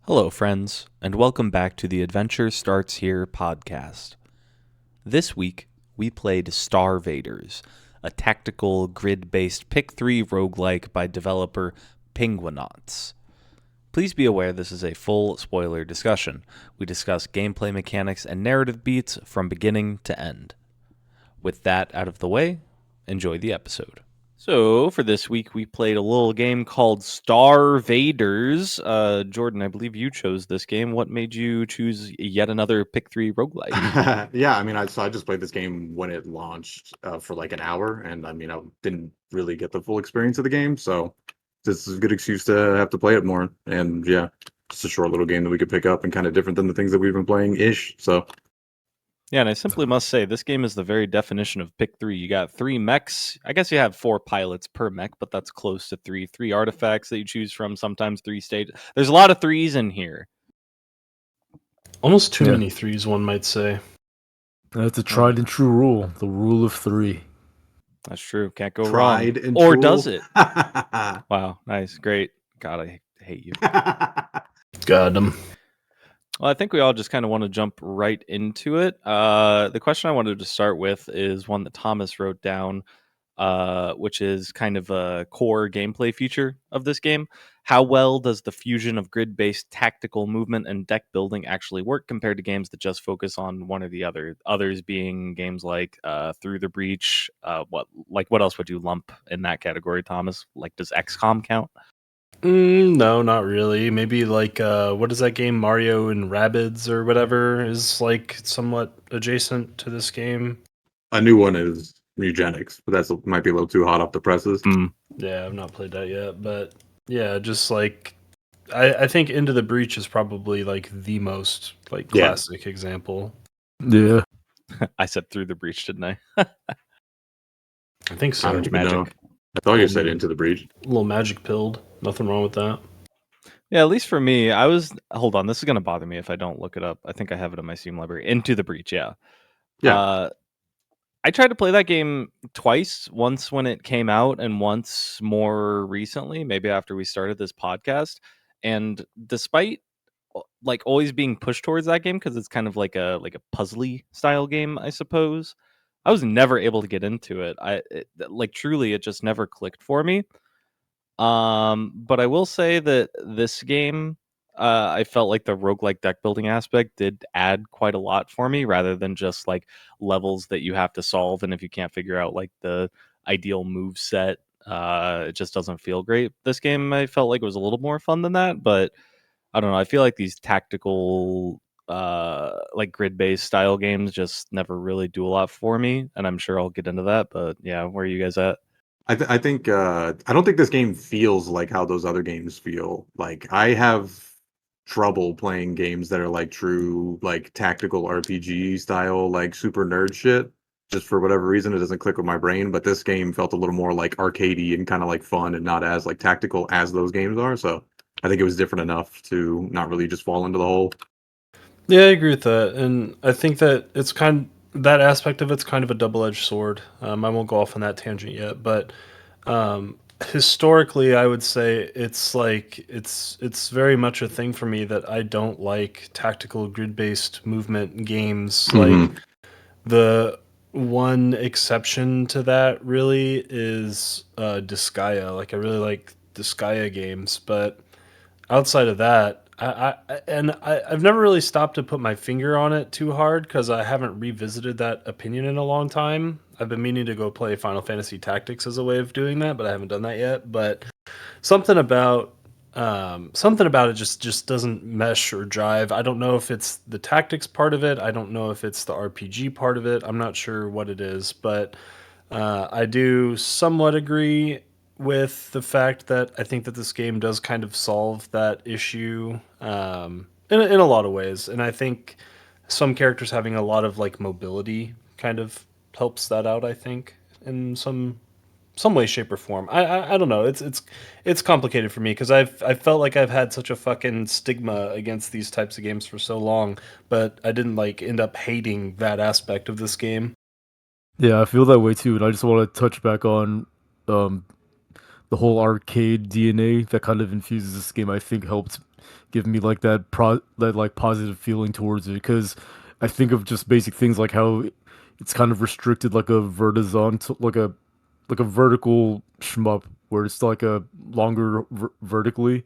Hello, friends, and welcome back to the Adventure Starts Here podcast. This week, we played StarVaders, a tactical grid-based pick-3 roguelike by developer Penguinauts. Please be aware this is a full spoiler discussion. We discuss gameplay mechanics and narrative beats from beginning to end. With that out of the way, enjoy the episode. So, for this week, we played a little game called StarVaders. Jordan, I believe you chose this game. What made you choose yet another pick 3 roguelite? Yeah, I just played this game when it launched for like an hour, and I didn't really get the full experience of the game, so this is a good excuse to have to play it more. And yeah, just a short little game that we could pick up and kind of different than the things that we've been playing ish. So Yeah, and I simply must say, this game is the very definition of pick 3. You got 3 mechs. I guess you have 4 pilots per mech, but that's close to 3. 3 artifacts that you choose from, sometimes 3 stages. There's a lot of 3s in here. Almost too many threes, one might say. That's a tried and true rule. The rule of 3. That's true. Can't go tried wrong. and Or true. does it? Wow, nice, great. God, I hate you. Got him. Well, I think we all just kind of want to jump right into it. The question I wanted to start with is one that Thomas wrote down, which is kind of a core gameplay feature of this game. How well does the fusion of grid-based tactical movement and deck building actually work compared to games that just focus on one or the other? Others being games like Through the Breach. What else would you lump in that category, Thomas? Like, does XCOM count? No, not really. Maybe like what is that game, Mario and Rabbids or whatever, is like somewhat adjacent to this game. A new one is Eugenics, but that might be a little too hot off the presses. Yeah, I've not played that yet, but yeah, just like I think Into the Breach is probably like the most like classic example. Yeah. I said Through the Breach, didn't I? I think so. I don't even Magic. know. I thought you said Into the Breach. A little magic pilled. Nothing wrong with that. Yeah, at least for me, hold on, this is going to bother me if I don't look it up. I think I have it in my Steam library. Into the Breach, yeah. I tried to play that game twice, once when it came out and once more recently, maybe after we started this podcast. And despite like always being pushed towards that game because it's kind of like a puzzly style game, I suppose, I was never able to get into it. Truly, it just never clicked for me. But I will say that this game, I felt like the roguelike deck building aspect did add quite a lot for me, rather than just like levels that you have to solve, and if you can't figure out like the ideal move set, it just doesn't feel great. This game, I felt like it was a little more fun than that, but I don't know. I feel like these tactical, like grid-based style games just never really do a lot for me, and I'm sure I'll get into that. But yeah, where are you guys at? I don't think this game feels like how those other games feel. Like, I have trouble playing games that are like true like tactical RPG style, like super nerd shit. Just for whatever reason, it doesn't click with my brain. But this game felt a little more like arcadey and kind of like fun and not as like tactical as those games are. So I think it was different enough to not really just fall into the hole. Yeah, I agree with that, and I think that that aspect of it's kind of a double-edged sword. I won't go off on that tangent yet, but historically, I would say it's very much a thing for me that I don't like tactical grid-based movement games. Mhm. Like, the one exception to that really is Disgaea. Like, I really like Disgaea games, but outside of that, I've never really stopped to put my finger on it too hard because I haven't revisited that opinion in a long time. I've been meaning to go play Final Fantasy Tactics as a way of doing that, but I haven't done that yet. But something about it just doesn't mesh or jive. I don't know if it's the tactics part of it. I don't know if it's the RPG part of it. I'm not sure what it is, but I do somewhat agree with the fact that I think that this game does kind of solve that issue in a lot of ways, and I think some characters having a lot of like mobility kind of helps that out. I think in some way, shape, or form. I don't know. It's complicated for me because I felt like I've had such a fucking stigma against these types of games for so long, but I didn't like end up hating that aspect of this game. Yeah, I feel that way too, and I just want to touch back on the whole arcade DNA that kind of infuses this game. I think helped give me like that like positive feeling towards it. Because I think of just basic things like how it's kind of restricted, like a vertical, like a vertical shmup, where it's like a longer vertically,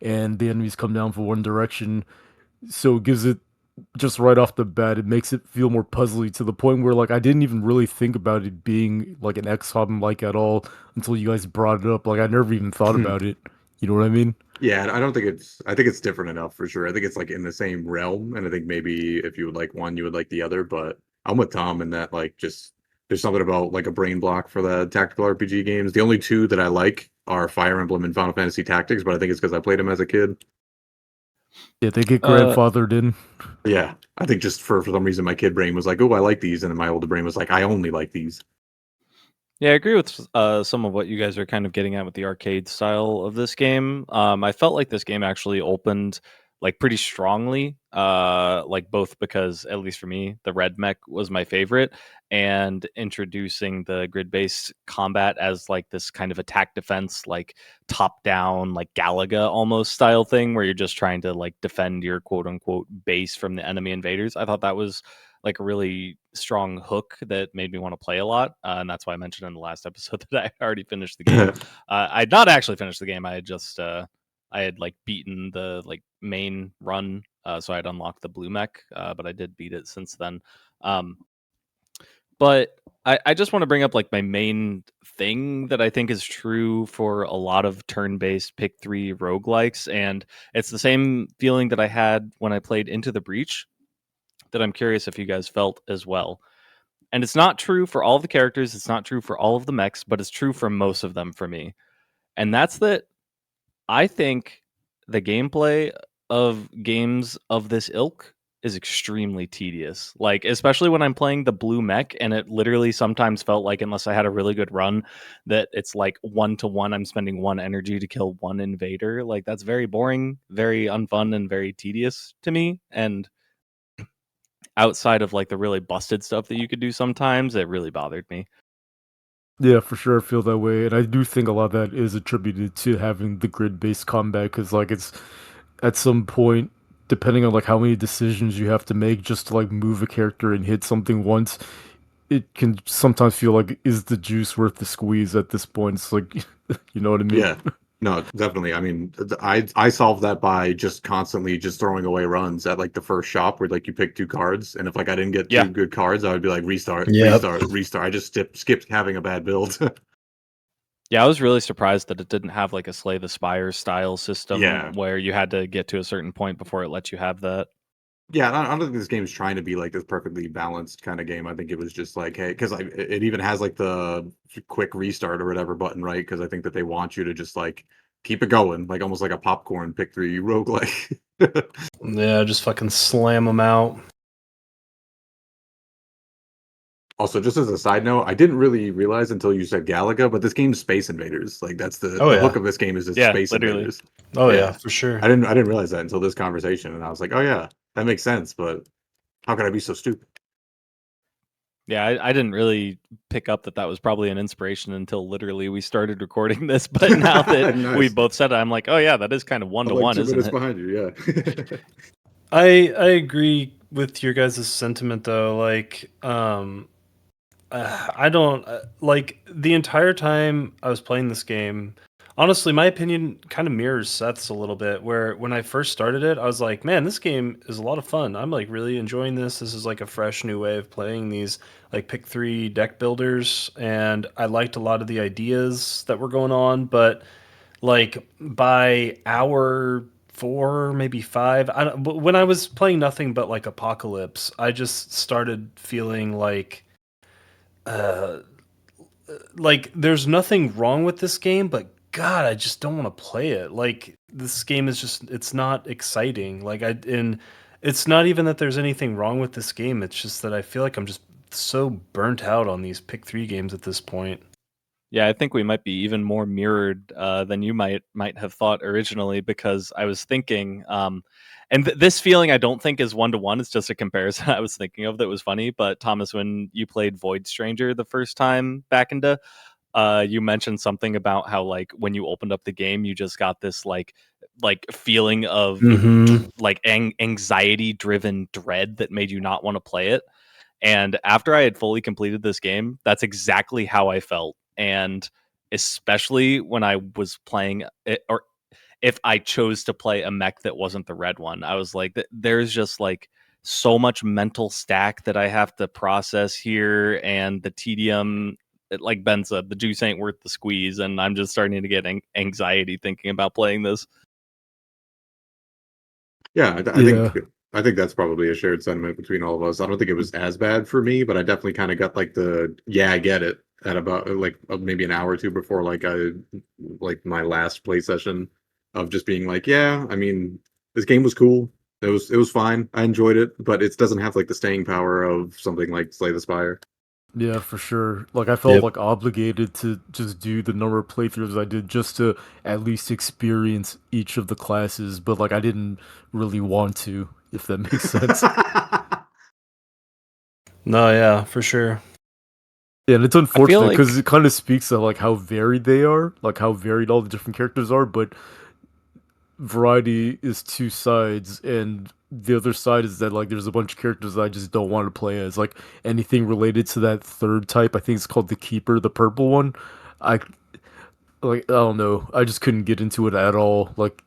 and the enemies come down for one direction. So it gives it just right off the bat, it makes it feel more puzzly to the point where like I didn't even really think about it being like an XCOM like at all until you guys brought it up. Like I never even thought about it. You know what I mean? Yeah, I don't think I think it's different enough for sure. I think it's like in the same realm, and I think maybe if you would like one, you would like the other. But I'm with Tom in that like just there's something about like a brain block for the tactical RPG games. The only two that I like are Fire Emblem and Final Fantasy Tactics, but I think it's because I played them as a kid. Yeah, they get Uh, grandfathered in. Yeah, I think just for some reason my kid brain was like, "Oh, I like these," and then my older brain was like, "I only like these." Yeah, I agree with some of what you guys are kind of getting at with the arcade style of this game. I felt like this game actually opened like pretty strongly, like both because, at least for me, the red mech was my favorite, and introducing the grid-based combat as like this kind of attack defense, like top-down, like Galaga almost style thing, where you're just trying to like defend your quote-unquote base from the enemy invaders. I thought that was like a really strong hook that made me want to play a lot, and that's why I mentioned in the last episode that I already finished the game. I'd not actually finished the game. I had just I had like beaten the like main run, so I'd unlocked the blue mech, but I did beat it since then. Um, but I just want to bring up like my main thing that I think is true for a lot of turn-based pick three roguelikes, and it's the same feeling that I had when I played Into the Breach, that I'm curious if you guys felt as well. And it's not true for all of the characters, it's not true for all of the mechs, but it's true for most of them for me. And that's that I think the gameplay of games of this ilk is extremely tedious. Like, especially when I'm playing the blue mech, and it literally sometimes felt like, unless I had a really good run, that it's like 1-to-1, I'm spending one energy to kill one invader. Like, that's very boring, very unfun, and very tedious to me. And outside of like the really busted stuff that you could do sometimes, it really bothered me. Yeah, for sure, I feel that way, and I do think a lot of that is attributed to having the grid-based combat, because like it's at some point, depending on like how many decisions you have to make just to like move a character and hit something once, it can sometimes feel like is the juice worth the squeeze at this point? It's like, you know what I mean? Yeah. No, definitely. I mean, I solved that by just constantly just throwing away runs at like the first shop where like you pick two cards, and if like I didn't get Yeah. two good cards, I would be like restart, Yep. restart, restart. I just skipped having a bad build. Yeah, I was really surprised that it didn't have like a Slay the Spire style system Yeah. where you had to get to a certain point before it let you have that. Yeah, I don't think this game is trying to be like this perfectly balanced kind of game. I think it was just like, hey, because it even has like the quick restart or whatever button, right? Because I think that they want you to just like keep it going, like almost like a popcorn pick three roguelike. Yeah, just fucking slam them out. Also, just as a side note, I didn't really realize until you said Galaga, but this game's Space Invaders. Like that's Oh, the hook yeah. of this game is just Yeah, Space literally. Invaders. Oh yeah, Yeah. for sure. I didn't realize that until this conversation, and I was like, oh yeah, that makes sense. But how could I be so stupid? Yeah, I didn't really pick up that that was probably an inspiration until literally we started recording this. But now that we Nice. both said it, I'm like, oh yeah, that is kind of one I'm to like one, 2 isn't minutes it? behind you. Yeah. I agree with your guys' sentiment though. Like, I don't like the entire time I was playing this game. Honestly, my opinion kind of mirrors Seth's a little bit. Where when I first started it, I was like, "Man, this game is a lot of fun. I'm like really enjoying this. This is like a fresh new way of playing these like pick three deck builders." And I liked a lot of the ideas that were going on. But like by hour 4, maybe 5, I don't, but when I was playing nothing but like Apocalypse, I just started feeling uh like there's nothing wrong with this game, but god, I just don't want to play it. Like this game is just it's not exciting. And it's not even that there's anything wrong with this game, it's just that I feel like I'm just so burnt out on these pick 3 games at this point. Yeah, I think we might be even more mirrored than you might have thought originally, because I was thinking, and this feeling I don't think is 1-to-1. It's just a comparison I was thinking of that was funny. But Thomas, when you played Void Stranger the first time back into, you mentioned something about how like when you opened up the game, you just got this like like feeling of Mhm. like anxiety driven dread that made you not want to play it. And after I had fully completed this game, that's exactly how I felt. And especially when I was playing it, or if I chose to play a mech that wasn't the red one, I was like, there's just like so much mental stack that I have to process here, and the tedium. Like Ben said, the juice ain't worth the squeeze, and I'm just starting to get anxiety thinking about playing this. Yeah, Yeah. I think that's probably a shared sentiment between all of us. I don't think it was as bad for me, but I definitely kind of got like the yeah, I get it at about like maybe an hour or two before like my last play session of just being like, yeah, I mean, this game was cool. It was fine. I enjoyed it, but it doesn't have like the staying power of something like Slay the Spire. Yeah, for sure. Like I felt Yep. like obligated to just do the number of playthroughs I did just to at least experience each of the classes, but like I didn't really want to, if that makes sense. No, yeah, for sure. Yeah, and it's I feel unfortunate like because it kind of speaks to like how varied they are, like how varied all the different characters are, but variety is two sides, and the other side is that like there's a bunch of characters that I just don't want to play as. Like anything related to that third type, I think it's called the Keeper, the purple one. I like I don't know. I just couldn't get into it at all. Like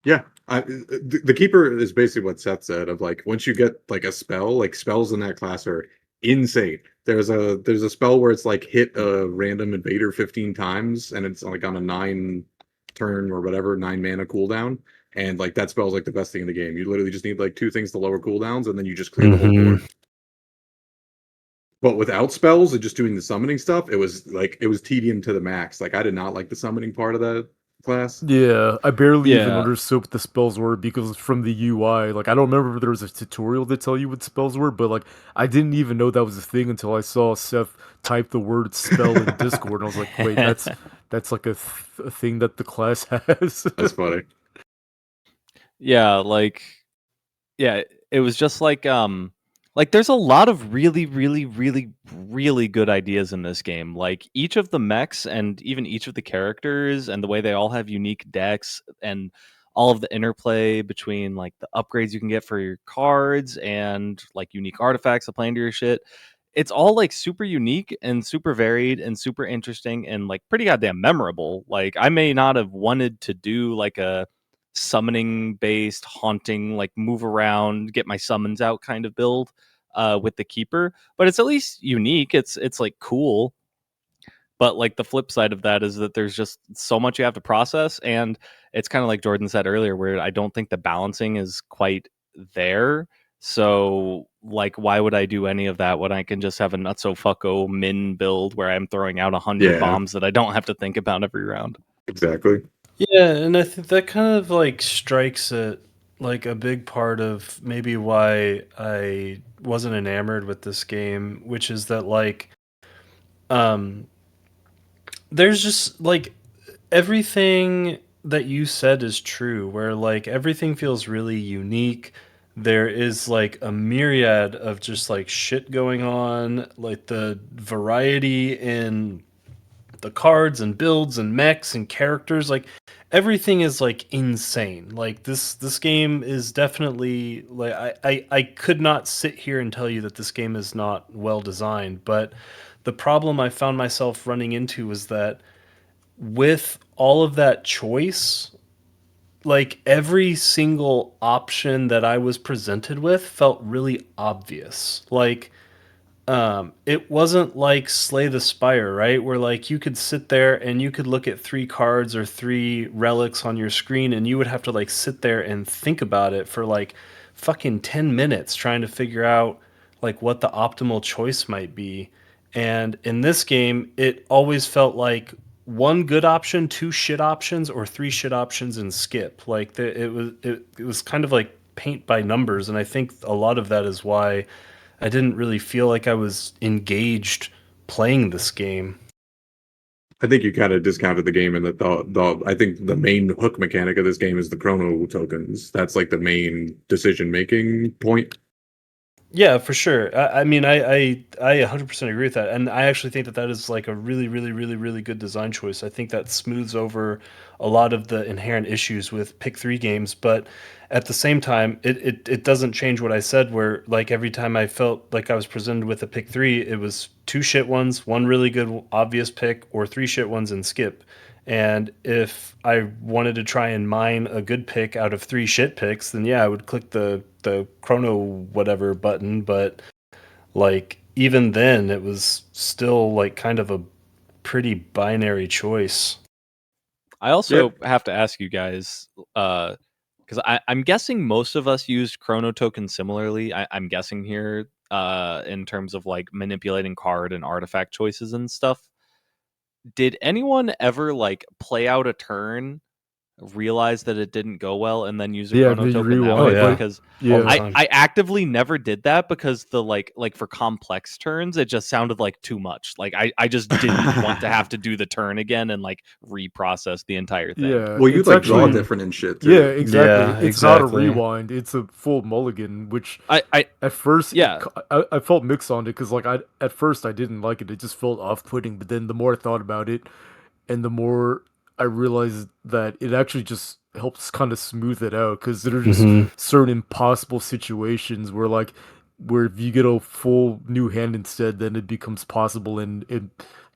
Yeah, the keeper is basically what Seth said of like once you get like a spell, like spells in that class are insane. There's a spell where it's like hit a random invader 15 times and it's like on a 9 turn or whatever 9 mana cooldown, and like that spell's like the best thing in the game. You literally just need like 2 things to lower cooldowns and then you just clear the whole board. But without spells and just doing the summoning stuff, it was tedium to the max. Like I did not like the summoning part of that class. yeah, I barely even yeah, understood what the spells were because from the UI, like I don't remember if there was a tutorial to tell you what spells were, but like I didn't even know that was a thing until I saw Seth type the word spell in Discord, and I was like, wait, that's like a thing that the class has. That's funny. yeah, yeah, it was just like there's a lot of really good ideas in this game. Like each of the mechs and even each of the characters and the way they all have unique decks and all of the interplay between like the upgrades you can get for your cards and like unique artifacts to play into your shit. It's all like super unique and super varied and super interesting and like pretty goddamn memorable. Like I may not have wanted to do like a summoning based haunting, like move around, get my summons out kind of build with the keeper, but it's at least unique. It's like cool. But like the flip side of that is that there's just so much you have to process, and it's kind of like Jordan said earlier, where I don't think the balancing is quite there. So like, why would I do any of that when I can just have a nutso fucko min build where I'm throwing out 100 Yeah, bombs that I don't have to think about every round? exactly. Yeah, and I think that kind of like strikes at like a big part of maybe why I wasn't enamored with this game, which is that like um there's just like everything that you said is true, where like everything feels really unique. There is like a myriad of just like shit going on, like the variety in the cards and builds and mechs and characters, like everything is like insane. Like this game is definitely like I could not sit here and tell you that this game is not well designed, but the problem I found myself running into was that with all of that choice, like every single option that I was presented with felt really obvious. Like it wasn't like Slay the Spire, right? Where like you could sit there and you could look at 3 cards or 3 relics on your screen and you would have to like sit there and think about it for like fucking 10 minutes trying to figure out like what the optimal choice might be. And in this game, it always felt like one good option, 2 shit options, or 3 shit options and skip. Like it was kind of like paint by numbers, and I think a lot of that is why I didn't really feel like I was engaged playing this game. I think you kind of discounted the game, and that the I think the main hook mechanic of this game is the chrono tokens. That's like the main decision making point. Yeah, for sure. I mean, I 100% agree with that, and I actually think that that is like a really, really, really, really good design choice. I think that smooths over a lot of the inherent issues with pick three games, but at the same time, it doesn't change what I said. Where like every time I felt like I was presented with a pick three, it was two shit ones, one really good obvious pick, or three shit ones and skip. And if I wanted to try and mine a good pick out of three shit picks, then yeah, I would click the chrono whatever button. But like even then, it was still like kind of a pretty binary choice. I also have to ask you guys, because I'm guessing most of us used Chrono Token similarly. I'm guessing here, in terms of like manipulating card and artifact choices and stuff. Did anyone ever like play out a turn, realize that it didn't go well, and then use a Yeah, chrono then you token that rewind. Oh way? yeah, Because all the Yeah, time. I actively never did that because the like for complex turns, it just sounded like too much. Like I just didn't want to have to do the turn again and like reprocess the entire thing. yeah. Well, you It's like draw actually different and shit yeah, too. exactly. Yeah, It's not a exactly. rewind. It's a full mulligan, which I at first yeah, I felt mixed on it because like I at first I didn't like it. It just felt off-putting. But then the more I thought about it, and the more I realized that it actually just helps kind of smooth it out because there are just Hmm. certain impossible situations where like where if you get a full new hand instead, then it becomes possible and it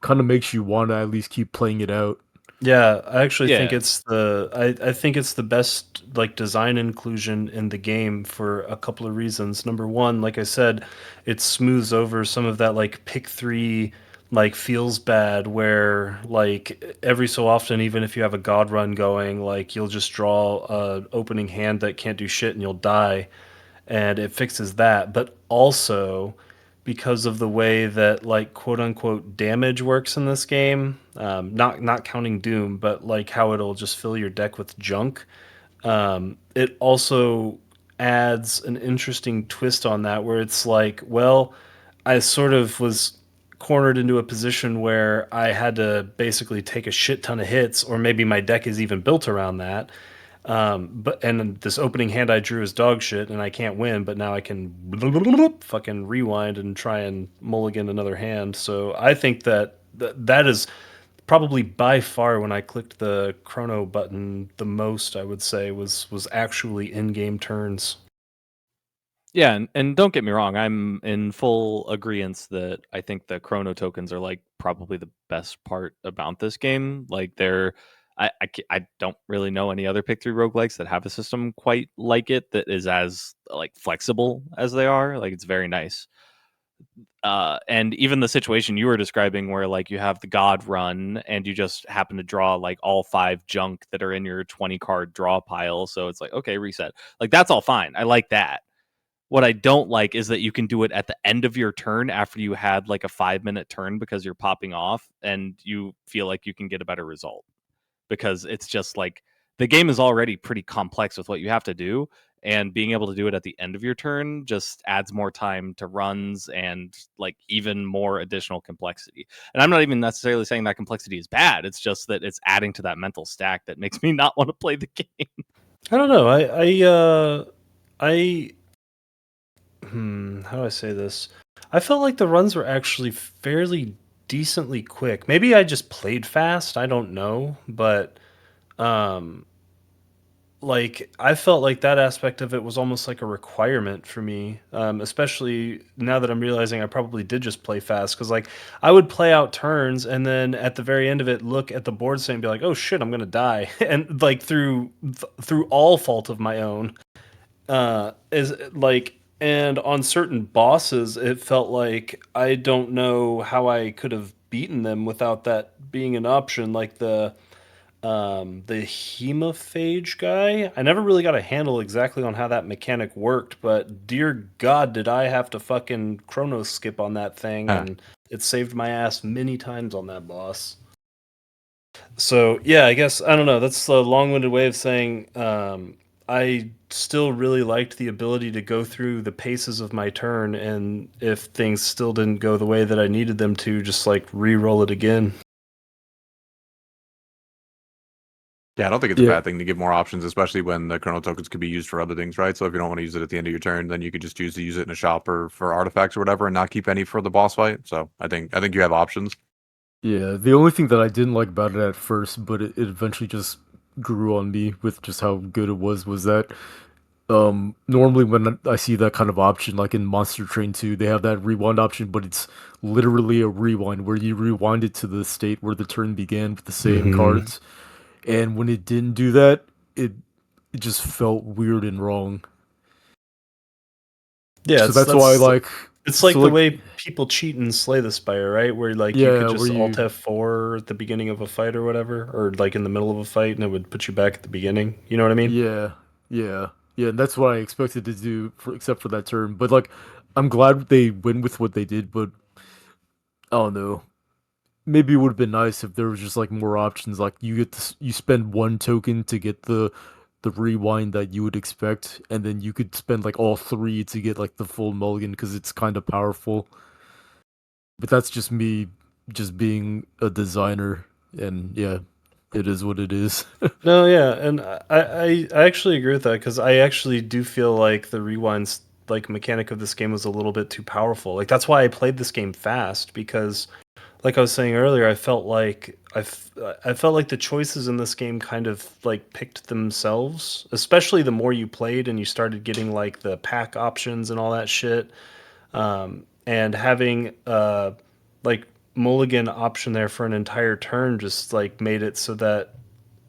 kind of makes you want to at least keep playing it out. Yeah, I actually think yeah. I think it's the best like design inclusion in the game for a couple of reasons. Number one, like I said, it smooths over some of that like pick three like feels bad where like every so often, even if you have a god run going, like you'll just draw a opening hand that can't do shit and you'll die, and it fixes that. But also because of the way that like quote unquote damage works in this game, not counting Doom, but like how it'll just fill your deck with junk. It also adds an interesting twist on that, where it's like, well, I sort of was cornered into a position where I had to basically take a shit ton of hits, or maybe my deck is even built around that. But and this opening hand I drew is dog shit, and I can't win. But now I can fucking rewind and try and mulligan another hand. So I think that that is probably by far when I clicked the chrono button the most. I would say was actually in game turns. Yeah, and don't get me wrong, I'm in full agreement that I think the chrono tokens are like probably the best part about this game. Like they're I don't really know any other pick three roguelikes that have a system quite like it that is as like flexible as they are. Like it's very nice. And even the situation you were describing where like you have the god run and you just happen to draw like all five junk that are in your 20 card draw pile, so it's like okay, reset. Like that's all fine. I like that. What I don't like is that you can do it at the end of your turn after you had like a 5 minute turn because you're popping off and you feel like you can get a better result. Because it's just like the game is already pretty complex with what you have to do. And being able to do it at the end of your turn just adds more time to runs and like even more additional complexity. And I'm not even necessarily saying that complexity is bad. It's just that it's adding to that mental stack that makes me not want to play the game. I don't know. I how do I say this? I felt like the runs were actually fairly decently quick. Maybe I just played fast. I don't know, but um like I felt like that aspect of it was almost like a requirement for me, especially now that I'm realizing I probably did just play fast because like I would play out turns and then at the very end of it look at the board saying be like, oh shit, I'm gonna die, and like through all fault of my own, is like, and on certain bosses it felt like I don't know how I could have beaten them without that being an option, like the hemophage guy. I never really got a handle exactly on how that mechanic worked, but dear God, did I have to fucking chrono skip on that thing, Ah. and it saved my ass many times on that boss. So yeah, I guess I don't know. That's a long-winded way of saying I still really liked the ability to go through the paces of my turn, and if things still didn't go the way that I needed them to, just like re-roll it again. Yeah, I don't think it's a bad thing to give more options, especially when the chrono tokens could be used for other things, right? So if you don't want to use it at the end of your turn, then you could just choose to use it in a shop or for artifacts or whatever, and not keep any for the boss fight. So I think you have options. Yeah, the only thing that I didn't like about it at first, but it eventually just grew on me with just how good it was that normally when I see that kind of option, like in Monster Train 2, they have that rewind option, but it's literally a rewind where you rewind it to the state where the turn began with the same cards. And when it didn't do that, it just felt weird and wrong. Yeah, So that's why like it's so like the like way people cheat in Slay the Spire, right? Where like you could yeah, just where Alt you F4 at the beginning of a fight or whatever, or like in the middle of a fight, and it would put you back at the beginning. You know what I mean? yeah, and that's what I expected to do except for that turn. But like I'm glad they went with what they did, but I don't know. Maybe it would have been nice if there was just like more options. Like you get you spend one token to get the rewind that you would expect, and then you could spend like all three to get like the full mulligan because it's kind of powerful. But that's just me, just being a designer, and yeah, it is what it is. No, yeah, and I actually agree with that because I actually do feel like the rewinds like mechanic of this game was a little bit too powerful. Like that's why I played this game fast because like I was saying earlier, I felt like the choices in this game kind of like picked themselves, especially the more you played and you started getting like the pack options and all that shit. And having like mulligan option there for an entire turn just like made it so that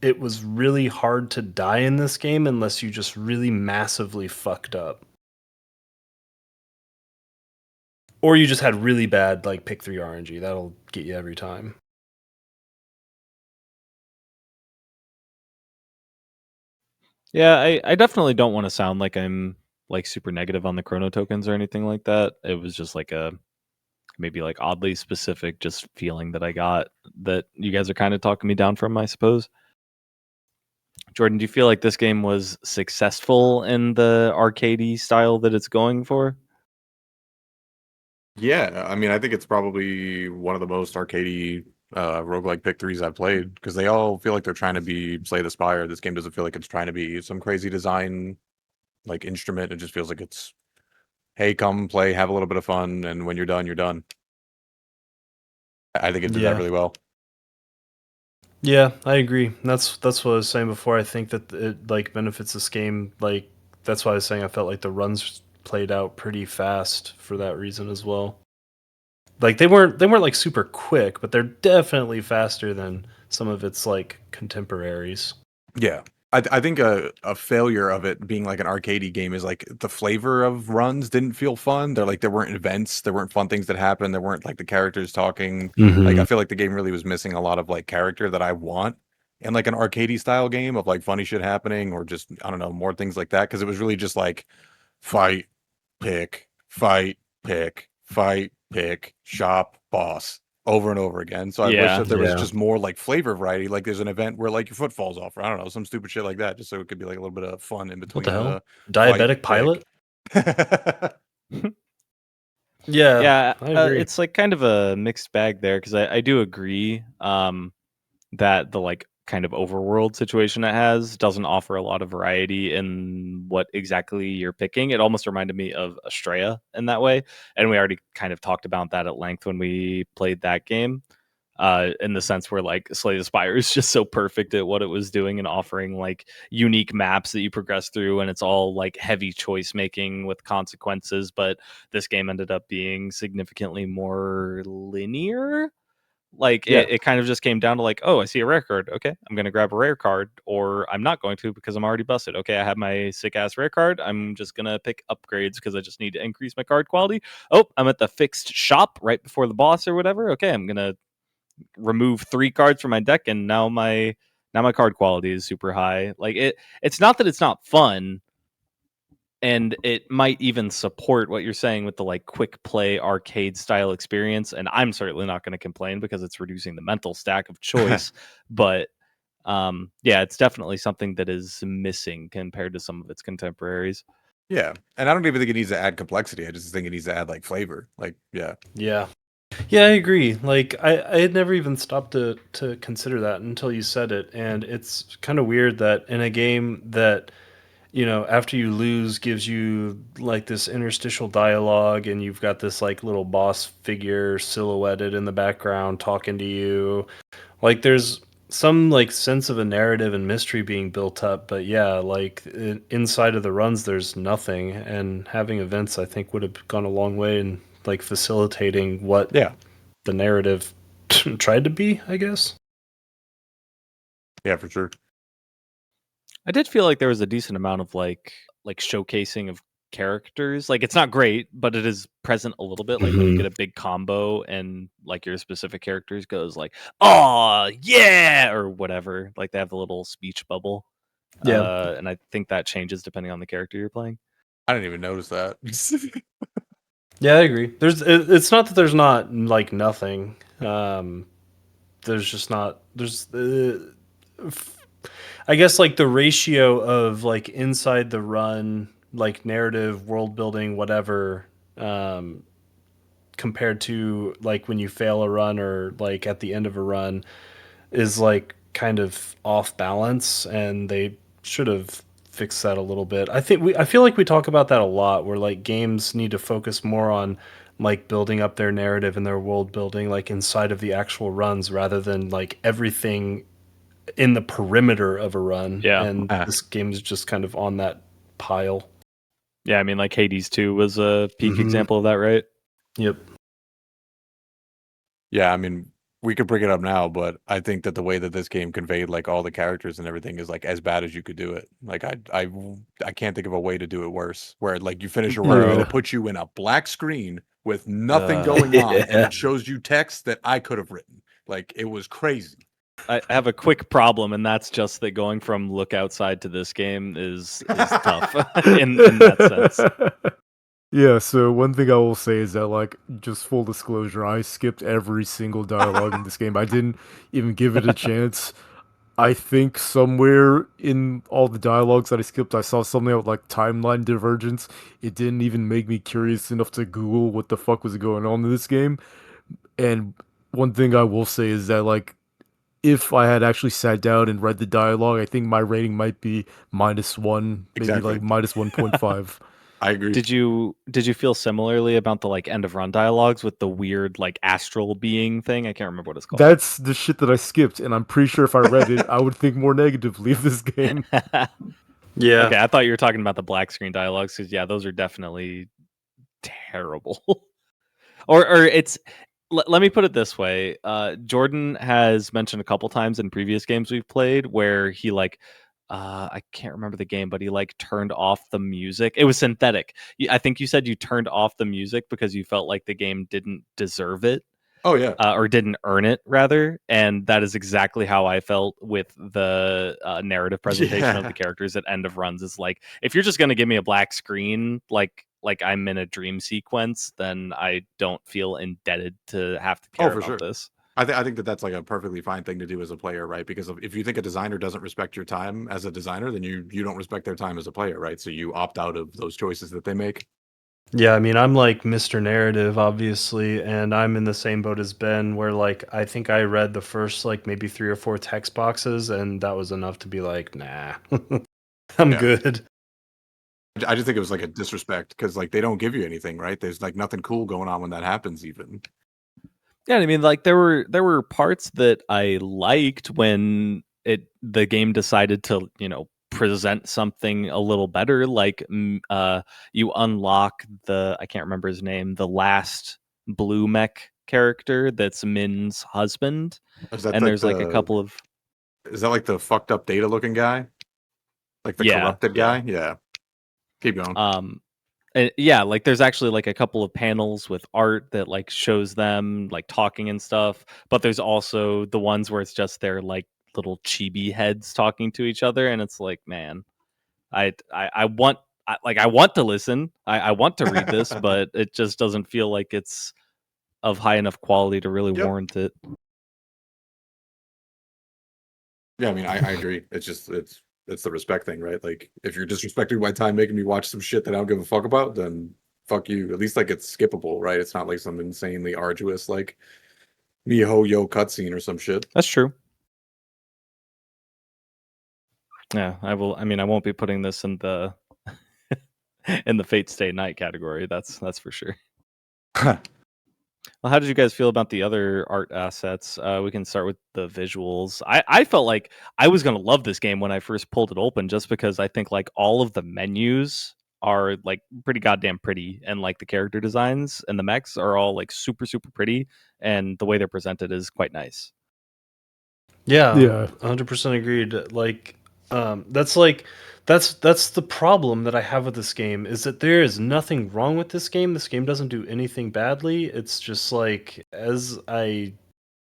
it was really hard to die in this game unless you just really massively fucked up. Or you just had really bad like pick 3 RNG. That'll get you every time. Yeah, I definitely don't want to sound like I'm like super negative on the chrono tokens or anything like that. It was just like a maybe like oddly specific just feeling that I got that you guys are kind of talking me down from, I suppose. Jordan, do you feel like this game was successful in the arcadey style that it's going for? Yeah, I mean, I think it's probably one of the most arcadey roguelike pick threes I've played because they all feel like they're trying to be Slay the Spire. This game doesn't feel like it's trying to be some crazy design like instrument. It just feels like it's, hey, come play, have a little bit of fun, and when you're done, you're done. I think it did that Yeah. really well. Yeah, I agree. That's what I was saying before. I think that it like benefits this game. Like that's why I was saying I felt like the runs played out pretty fast for that reason as well. Like they weren't like super quick, but they're definitely faster than some of its like contemporaries. Yeah. I think a failure of it being like an arcadey game is like the flavor of runs didn't feel fun. They're like there weren't events, there weren't fun things that happened, there weren't like the characters talking. Like I feel like the game really was missing a lot of like character that I want in like an arcadey style game of like funny shit happening or just I don't know, more things like that because it was really just like fight, pick, fight, pick, fight, pick, shop, boss over and over again. So I wish Yeah. that there was Yeah. just more like flavor variety. Like there's an event where like your foot falls off, or I don't know, some stupid shit like that, just so it could be like a little bit of fun in What between the hell? the fight Diabetic pilot? pick. Yeah, Yeah, I agree. it's like kind of a mixed bag there because I do agree that the like kind of overworld situation it has doesn't offer a lot of variety in what exactly you're picking. It almost reminded me of Astrea in that way, and we already kind of talked about that at length when we played that game. In the sense where like Slay the Spire is just so perfect at what it was doing and offering like unique maps that you progress through, and it's all like heavy choice making with consequences. But this game ended up being significantly more linear. Like Yeah. it kind of just came down to like, oh, I see a rare card. Okay, I'm gonna grab a rare card, or I'm not going to because I'm already busted. Okay, I have my sick ass rare card. I'm just gonna pick upgrades because I just need to increase my card quality. Oh, I'm at the fixed shop right before the boss or whatever. Okay, I'm gonna remove 3 cards from my deck and now my card quality is super high. Like it's not that it's not fun, and it might even support what you're saying with the like quick play arcade style experience, and I'm certainly not going to complain because it's reducing the mental stack of choice. But yeah, it's definitely something that is missing compared to some of its contemporaries. Yeah. And I don't even think it needs to add complexity. I just think it needs to add like flavor. Like, yeah. Yeah. Yeah, I agree. Like I had never even stopped to consider that until you said it, and it's kind of weird that in a game that after you lose gives you like this interstitial dialogue, and you've got this like little boss figure silhouetted in the background talking to you. Like there's some like sense of a narrative and mystery being built up, but yeah, like inside of the runs there's nothing, and having events I think would have gone a long way in like facilitating what Yeah. the narrative tried to be, I guess. Yeah, for sure. I did feel like there was a decent amount of like showcasing of characters. Like it's not great, but it is present a little bit. Like when you Mhm. get a big combo and like your specific characters goes like, "Oh yeah," or whatever. Like they have the little speech bubble. Yeah. And I think that changes depending on the character you're playing. I didn't even notice that. Yeah, I agree. It's not that there's not like nothing. There's just not there's I guess like the ratio of like inside the run, like narrative, world building, whatever, um, compared to like when you fail a run or like at the end of a run is like kind of off balance, and they should have fixed that a little bit. I feel like we talk about that a lot, where like games need to focus more on like building up their narrative and their world building like inside of the actual runs rather than like everything in the perimeter of a run. Yeah. And this game is just kind of on that pile. Yeah, I mean like Hades 2 was a peak Mhm. example of that, right? Yep. Yeah, I mean, we could bring it up now, but I think that the way that this game conveyed like all the characters and everything is like as bad as you could do it. Like I can't think of a way to do it worse. Where like you finish a run and Bro. it puts you in a black screen with nothing Uh, going on, and Yeah. it shows you text that I could have written. Like it was crazy. I have a quick problem, and that's just that going from look outside to this game is tough in that sense. Yeah, so one thing I will say is that, like, just full disclosure, I skipped every single dialogue in this game. I didn't even give it a chance. I think somewhere in all the dialogues that I skipped, I saw something about, like, timeline divergence. It didn't even make me curious enough to Google what the fuck was going on in this game. And one thing I will say is that, like, if I had actually sat down and read the dialogue, I think my rating might be -1, maybe Exactly. like -1.5. I agree. Did you feel similarly about the like end of run dialogues with the weird like astral being thing? I can't remember what it's called. That's the shit that I skipped, and I'm pretty sure if I read it, I would think more negatively of this game. Yeah. Okay, I thought you were talking about the black screen dialogues because yeah, those are definitely terrible. or it's let me put it this way. Jordan has mentioned a couple times in previous games we've played where he like I can't remember the game, but he like turned off the music. It was synthetic. I think you said you turned off the music because you felt like the game didn't deserve it. Oh yeah. Or didn't earn it rather, and that is exactly how I felt with the narrative presentation of Yeah. the characters at end of runs. Is like if you're just going to give me a black screen like I'm in a dream sequence, then I don't feel indebted to have to Oh, care for about sure. this. I think that that's like a perfectly fine thing to do as a player, right? Because if you think a designer doesn't respect your time as a designer, then you don't respect their time as a player, right? So you opt out of those choices that they make. Yeah, I mean, I'm like Mr. Narrative, obviously, and I'm in the same boat as Ben, where like I think I read the first like maybe 3 or 4 text boxes, and that was enough to be like, nah, I'm Yeah. good. I just think it was like a disrespect because like they don't give you anything, right? There's like nothing cool going on when that happens, even. Yeah, I mean, like there were parts that I liked when the game decided to present something a little better. Like you unlock the I can't remember his name, the last blue mech character that's Min's husband, Is that and like there's like a couple of is that like the fucked up data looking guy? Like the yeah corrupted yeah guy? Yeah. Keep going. yeah, like there's actually like a couple of panels with art that like shows them like talking and stuff, but there's also the ones where it's just their like little chibi heads talking to each other, and it's like, man, I want I want to listen, I want to read this, but it just doesn't feel like it's of high enough quality to really Yep. warrant it. Yeah, I mean, I agree. It's just it's the respect thing, right? Like if you're disrespecting my time making me watch some shit that I don't give a fuck about, then fuck you. At least like it's skippable, right? It's not like some insanely arduous like MiHoYo cutscene or some shit. That's true. Yeah, I will. I mean, I won't be putting this in the in the Fate Stay Night category. That's for sure. Well, how did you guys feel about the other art assets? We can start with the visuals. I felt like I was gonna love this game when I first pulled it open, just because I think like all of the menus are like pretty goddamn pretty, and like the character designs and the mechs are all like super pretty, and the way they're presented is quite nice. Yeah, Yeah. 100% agreed. That's the problem that I have with this game, is that there is nothing wrong with this game. This game doesn't do anything badly. It's just like as I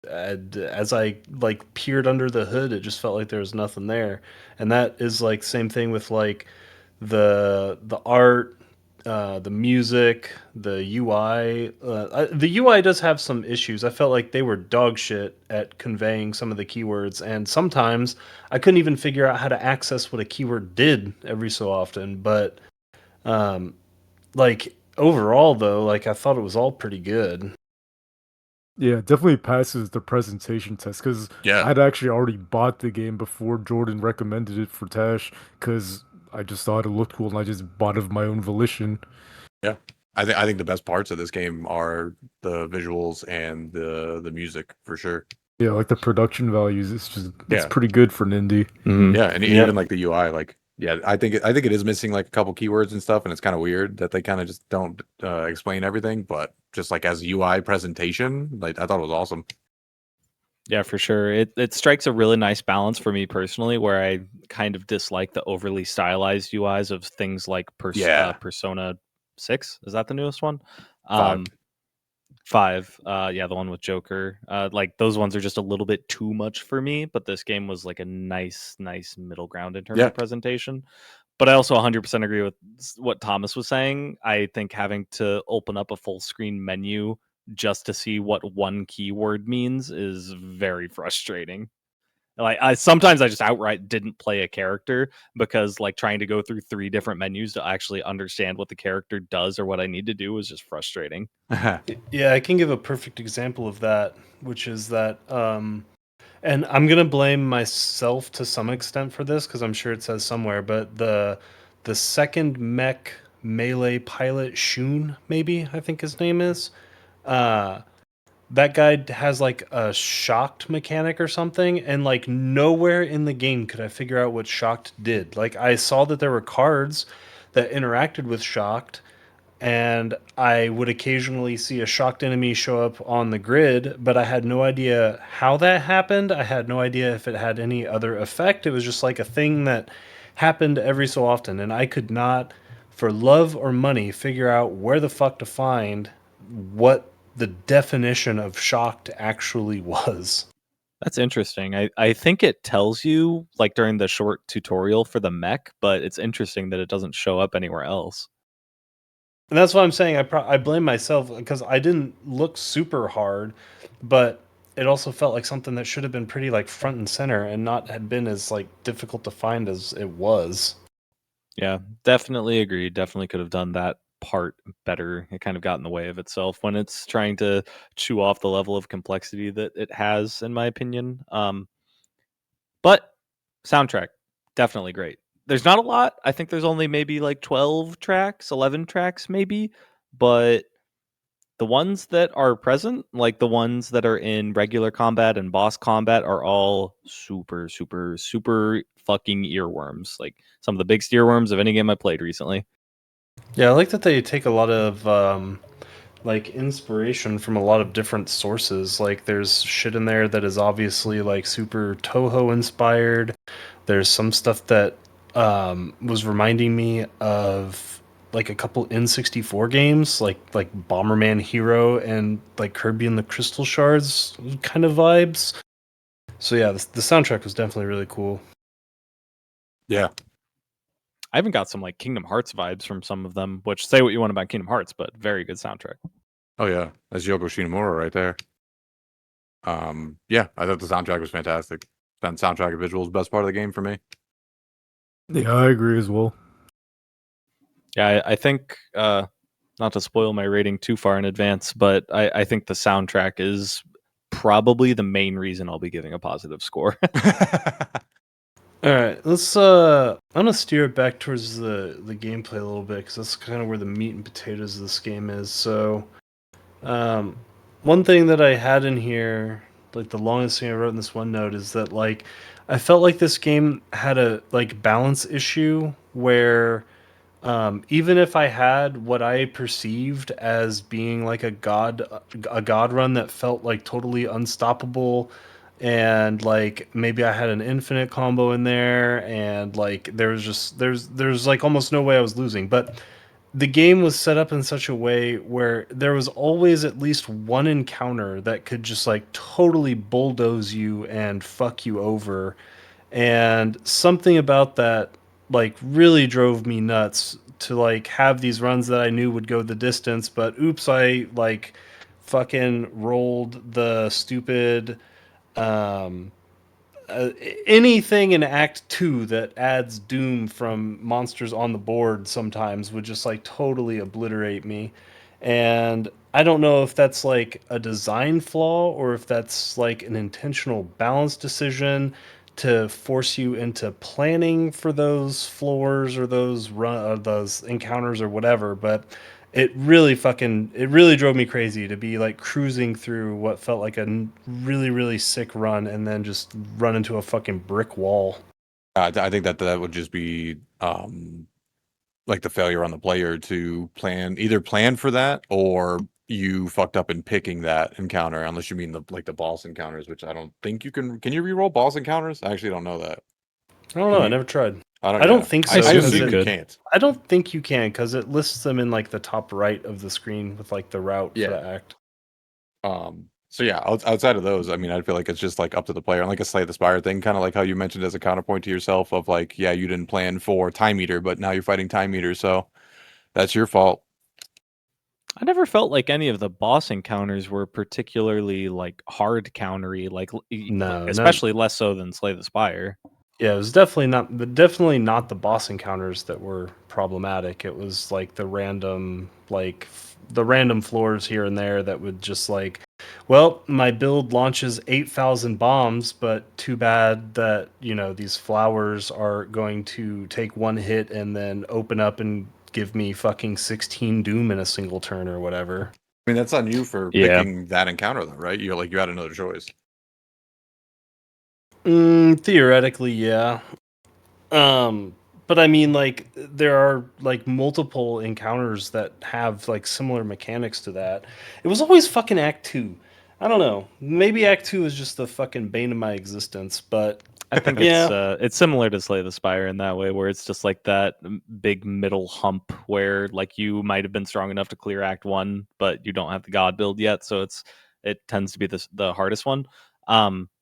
like peered under the hood, it just felt like there was nothing there. And that is like same thing with like the art, the music, the UI. The UI does have some issues. I felt like they were dog shit at conveying some of the keywords, and sometimes I couldn't even figure out how to access what a keyword did every so often. But um, like overall, though, like I thought it was all pretty good. Yeah, definitely passes the presentation test because Yeah. I'd actually already bought the game before Jordan recommended it for Tash because I just thought it looked cool and I just bought it of my own volition. Yeah. I think the best parts of this game are the visuals and the music for sure. Yeah, like the production values, it's Yeah. pretty good for an indie. Yeah, and Yep. even like the UI, like I think it is missing like a couple keywords and stuff, and it's kind of weird that they kind of just don't explain everything. But just like as UI presentation, like I thought it was awesome. Yeah, for sure. It strikes a really nice balance for me personally, where I kind of dislike the overly stylized UIs of things like Yeah. Persona 6. Is that the newest one? 5. 5. Yeah, the one with Joker. Like those ones are just a little bit too much for me, but this game was like a nice middle ground in terms Yeah. of presentation. But I also 100% agree with what Thomas was saying. I think having to open up a full screen menu just to see what one keyword means is very frustrating. Like sometimes I just outright didn't play a character because like trying to go through 3 different menus to actually understand what the character does or what I need to do was just frustrating. Yeah, I can give a perfect example of that, which is that, and I'm gonna blame myself to some extent for this because I'm sure it says somewhere, but the second mech melee pilot, Shun, maybe I think his name is, uh, that guy has like a shocked mechanic or something, and like nowhere in the game could I figure out what shocked did. Like I saw that there were cards that interacted with shocked, and I would occasionally see a shocked enemy show up on the grid, but I had no idea how that happened. I had no idea if it had any other effect. It was just like a thing that happened every so often, and I could not, for love or money, figure out where the fuck to find what the definition of shocked actually was. That's interesting. I think it tells you like during the short tutorial for the mech, but it's interesting that it doesn't show up anywhere else. And that's what I'm saying. I blame myself because I didn't look super hard, but it also felt like something that should have been pretty like front and center and not had been as like difficult to find as it was. Yeah, definitely agree. Definitely could have done that part better. It kind of got in the way of itself when it's trying to chew off the level of complexity that it has, in my opinion. But soundtrack, definitely great. There's not a lot. I think there's only maybe like 12 tracks, 11 tracks, maybe. But the ones that are present, like the ones that are in regular combat and boss combat, are all super fucking earworms. Like some of the biggest earworms of any game I played recently. Yeah, I like that they take a lot of like inspiration from a lot of different sources. Like there's shit in there that is obviously like super Toho inspired. There's some stuff that was reminding me of like a couple N64 games, like Bomberman Hero and like Kirby and the Crystal Shards kind of vibes. So yeah, the soundtrack was definitely really cool. Yeah. I even got some like Kingdom Hearts vibes from some of them, which say what you want about Kingdom Hearts, but very good soundtrack. Oh yeah, that's Yoko Shinomura right there. Yeah, I thought the soundtrack was fantastic. Soundtrack and visuals, best part of the game for me. Yeah, I agree as well. Yeah, I think not to spoil my rating too far in advance, but I think the soundtrack is probably the main reason I'll be giving a positive score. All right, let's. I'm gonna steer it back towards the gameplay a little bit because that's kind of where the meat and potatoes of this game is. So, one thing that I had in here, like the longest thing I wrote in this OneNote, is that like I felt like this game had a like balance issue where even if I had what I perceived as being like a god run that felt like totally unstoppable, and like maybe I had an infinite combo in there, and like there's like almost no way I was losing, but the game was set up in such a way where there was always at least one encounter that could just like totally bulldoze you and fuck you over. And something about that like really drove me nuts to like have these runs that I knew would go the distance, but oops, I like fucking rolled the stupid um uh, anything in Act 2 that adds doom from monsters on the board sometimes would just like totally obliterate me. And I don't know if that's like a design flaw or if that's like an intentional balance decision to force you into planning for those floors or those encounters or whatever, but it really drove me crazy to be like cruising through what felt like a really sick run and then just run into a fucking brick wall. I think that would just be like the failure on the player to either plan for that or you fucked up in picking that encounter, unless you mean the boss encounters, which I don't think you can. Can you reroll boss encounters? I actually don't know that. I don't know. I never tried. I I don't think so. I assume you could. can't. I don't think you can because it lists them in like the top right of the screen with like the route for the act. So yeah, outside of those, I mean, I feel like it's just like up to the player, and like a Slay the Spire thing, kind of like how you mentioned as a counterpoint to yourself of like, yeah, you didn't plan for Time Eater, but now you're fighting Time Eater, so that's your fault. I never felt like any of the boss encounters were particularly like hard countery, No, especially less so than Slay the Spire. Yeah, it was definitely not the boss encounters that were problematic. It was like the random floors here and there that would just like, well, my build launches 8,000 bombs, but too bad that, you know, these flowers are going to take one hit and then open up and give me fucking 16 doom in a single turn or whatever. I mean, that's on you for picking that encounter, though, right? You had another choice. Theoretically, yeah. But I mean, like, there are like multiple encounters that have like similar mechanics to that. It was always fucking Act 2. I don't know. Maybe Act 2 is just the fucking bane of my existence, but I think it's similar to Slay the Spire in that way, where it's just like that big middle hump where like you might have been strong enough to clear Act 1, but you don't have the God build yet, so it tends to be the hardest one.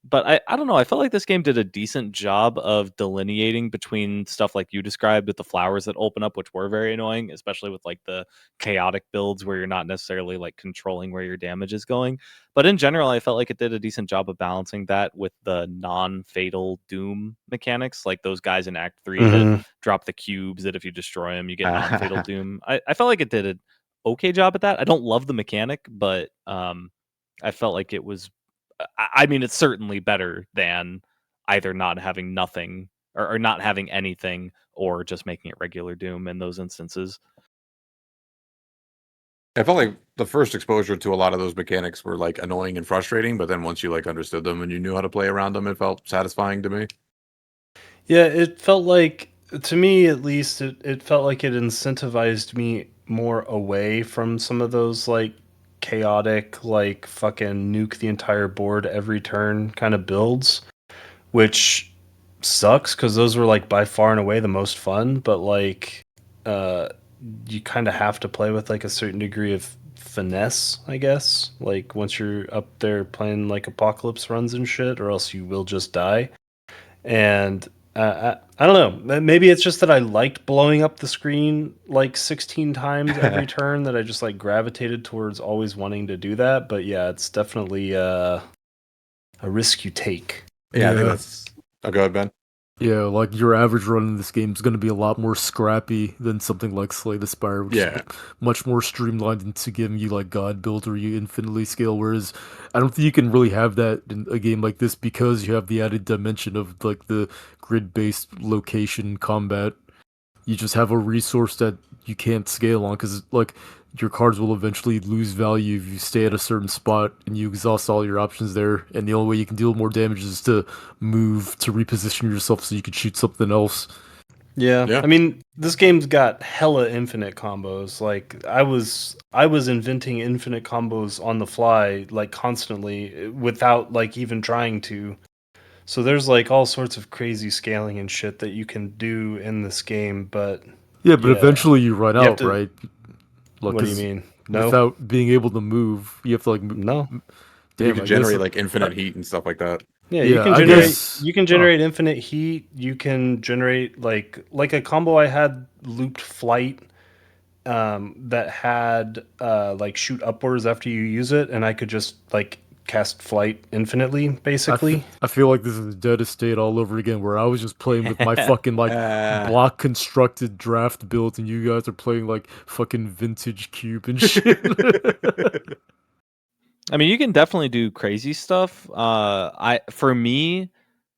But I don't know. I felt like this game did a decent job of delineating between stuff like you described with the flowers that open up, which were very annoying, especially with like the chaotic builds where you're not necessarily like controlling where your damage is going. But in general, I felt like it did a decent job of balancing that with the non-fatal doom mechanics, like those guys in Act 3 that drop the cubes that if you destroy them, you get non-fatal doom. I felt like it did an okay job at that. I don't love the mechanic, but I felt like it was. I mean, it's certainly better than either not having nothing or not having anything or just making it regular Doom in those instances. I felt like the first exposure to a lot of those mechanics were like annoying and frustrating, but then once you like understood them and you knew how to play around them, it felt satisfying to me. Yeah, it felt like, to me at least, it felt like it incentivized me more away from some of those like chaotic, like fucking nuke the entire board every turn kind of builds, which sucks because those were like by far and away the most fun, but like uh you kind of have to play with like a certain degree of finesse, I guess, like once you're up there playing like apocalypse runs and shit, or else you will just die. And I don't know. Maybe it's just that I liked blowing up the screen like 16 times every turn that I just like gravitated towards always wanting to do that. But yeah, it's definitely a risk you take. Yeah, I think that's. Oh, go ahead, Ben. Yeah, like your average run in this game is going to be a lot more scrappy than something like Slay the Spire, which is Yeah. much more streamlined into giving you like God build or you infinitely scale. Whereas I don't think you can really have that in a game like this because you have the added dimension of like the grid-based location combat. You just have a resource that you can't scale on because like your cards will eventually lose value if you stay at a certain spot and you exhaust all your options there, and the only way you can deal more damage is to move to reposition yourself so you can shoot something else. Yeah. I mean, this game's got hella infinite combos. Like I was inventing infinite combos on the fly, like constantly, without like even trying to. So there's like all sorts of crazy scaling and shit that you can do in this game, but Yeah, but eventually you run you have out, to. right? Like, What do you 'cause mean? No, without being able to move, you have to like. no. You Damn, can I generate guess. like infinite heat and stuff like that. Yeah, Yeah, I guess. you can generate infinite heat. You can generate like a combo I had looped flight that had like shoot upwards after you use it, and I could just like cast flight infinitely, basically. I feel like this is Dead Estate all over again, where I was just playing with my fucking like block constructed draft build, and you guys are playing like fucking vintage cube and shit. I mean, you can definitely do crazy stuff. For me,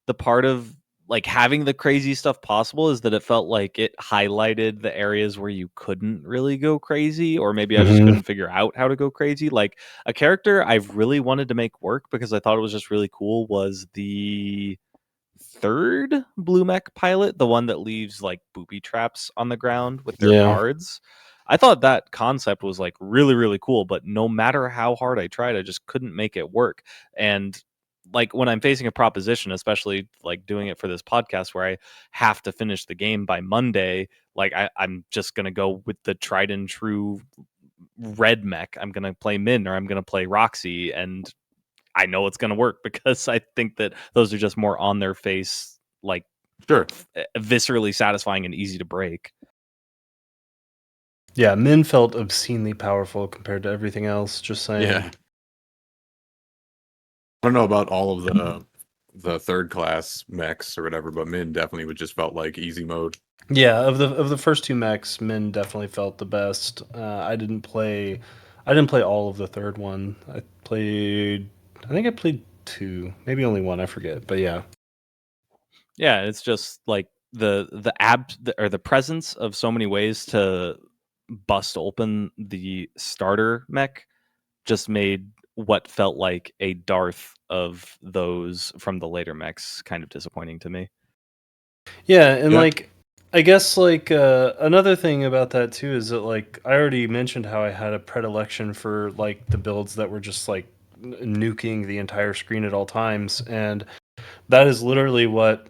the part of like having the crazy stuff possible is that it felt like it highlighted the areas where you couldn't really go crazy, or maybe I just couldn't figure out how to go crazy. Like a character I've really wanted to make work because I thought it was just really cool was the third blue mech pilot, the one that leaves like booby traps on the ground with their Yeah. cards. I thought that concept was like really, really cool, but no matter how hard I tried, I just couldn't make it work. And like when I'm facing a proposition, especially like doing it for this podcast where I have to finish the game by Monday, like I'm just gonna go with the tried and true red mech. I'm gonna play Min or I'm gonna play Roxy, and I know it's gonna work because I think that those are just more on their face, like Sure. viscerally satisfying and easy to break. Yeah, Min felt obscenely powerful compared to everything else. Just saying. Yeah. I don't know about all of the third class mechs or whatever, but Min definitely would just felt like easy mode. Yeah, of the first two mechs, Min definitely felt the best. I didn't play all of the third one. I think I played two, maybe only one. I forget, but yeah. Yeah, it's just like the presence of so many ways to bust open the starter mech just made what felt like a Darth of those from the later mechs kind of disappointing to me. Yeah, and Yeah. like I guess like another thing about that too is that like I already mentioned how I had a predilection for like the builds that were just like nuking the entire screen at all times, and that is literally what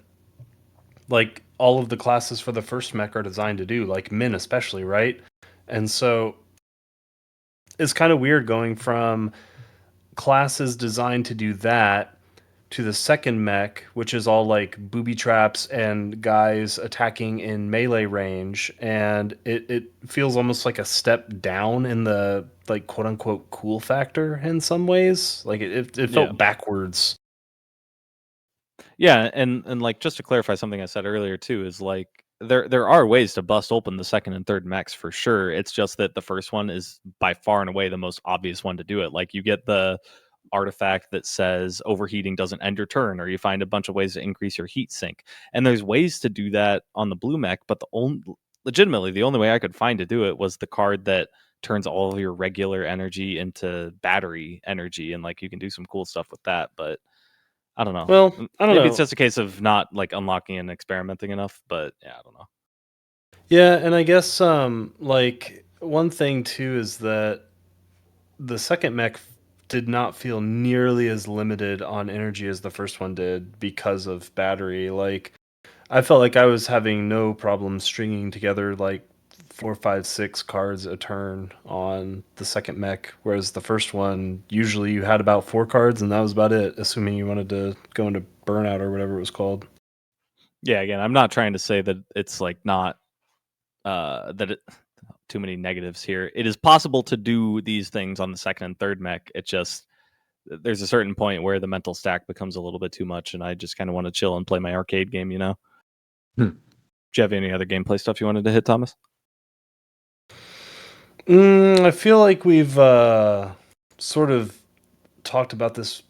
like all of the classes for the first mech are designed to do, like Min especially, right? And so it's kind of weird going from classes designed to do that to the second mech, which is all like booby traps and guys attacking in melee range, and it feels almost like a step down in the like quote unquote cool factor in some ways. Like it felt backwards. Yeah, and like just to clarify something I said earlier too is like there are ways to bust open the second and third mechs for sure. It's just that the first one is by far and away the most obvious one to do it. Like you get the artifact that says overheating doesn't end your turn, or you find a bunch of ways to increase your heat sink. And there's ways to do that on the blue mech, but legitimately the only way I could find to do it was the card that turns all of your regular energy into battery energy, and like you can do some cool stuff with that, but I don't know. Well, I don't Maybe know. it's just a case of not like unlocking and experimenting enough, but yeah, I don't know. Yeah, and I guess like one thing too is that the second mech did not feel nearly as limited on energy as the first one did because of battery. Like I felt like I was having no problem stringing together like 4, 5, 6 cards a turn on the second mech, whereas the first one usually you had about 4 cards and that was about it, assuming you wanted to go into burnout or whatever it was called. Yeah, again, I'm not trying to say that it's like not that it too many negatives here. It is possible to do these things on the second and third mech. It just there's a certain point where the mental stack becomes a little bit too much, and I just kind of want to chill and play my arcade game, you know. Do you have any other gameplay stuff you wanted to hit, Thomas? I feel like we've sort of talked about this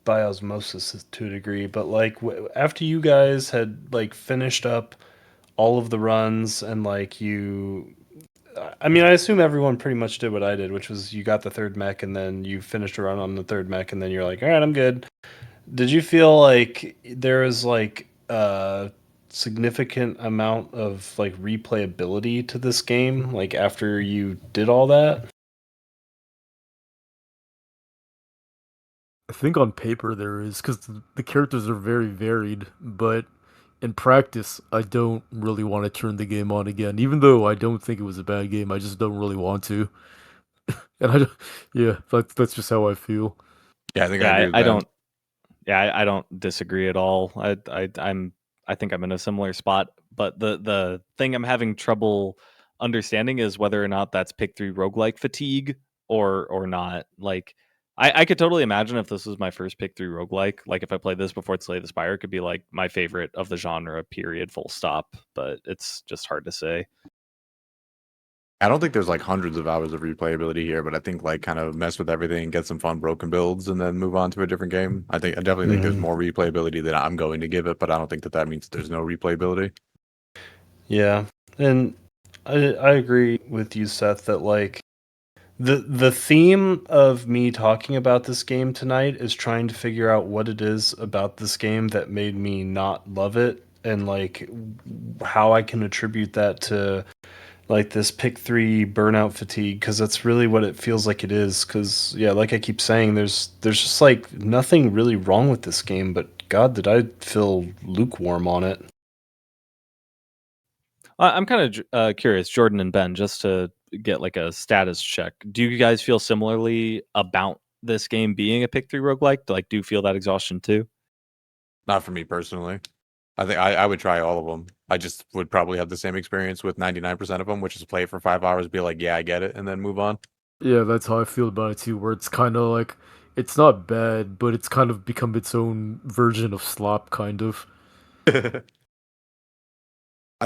by osmosis to a degree, but like after you guys had like finished up all of the runs and like I mean, I assume everyone pretty much did what I did, which was you got the third mech and then you finished a run on the third mech and then you're like, all right, I'm good. Did you feel like there is like a significant amount of like replayability to this game, like after you did all that? I think on paper there is, because the characters are very varied, but in practice, I don't really want to turn the game on again. Even though I don't think it was a bad game, I just don't really want to. And yeah, that's just how I feel. Yeah, I think I agree with I that. don't. Yeah, I don't disagree at all. I think I'm in a similar spot, but the thing I'm having trouble understanding is whether or not that's pick 3 roguelike fatigue or not. Like I could totally imagine if this was my first pick 3 roguelike, like if I played this before Slay the Spire, it could be like my favorite of the genre, period, full stop. But it's just hard to say. I don't think there's like hundreds of hours of replayability here, but I think like kind of mess with everything, get some fun broken builds, and then move on to a different game. I definitely think there's more replayability than I'm going to give it, but I don't think that means there's no replayability. Yeah, and I agree with you, Seth, that like the theme of me talking about this game tonight is trying to figure out what it is about this game that made me not love it, and like how I can attribute that to like this pick 3 burnout fatigue, because that's really what it feels like it is. Because yeah, like I keep saying, there's just like nothing really wrong with this game, but God, did I feel lukewarm on it. I'm kind of curious, Jordan and Ben, just to get like a status check. Do you guys feel similarly about this game being a pick 3 roguelike? Like, do you feel that exhaustion too? Not for me personally. I think I would try all of them. I just would probably have the same experience with 99% of them, which is play it for 5 hours, be like, yeah, I get it, and then move on. Yeah, that's how I feel about it too, where it's kind of like, it's not bad, but it's kind of become its own version of slop, kind of. I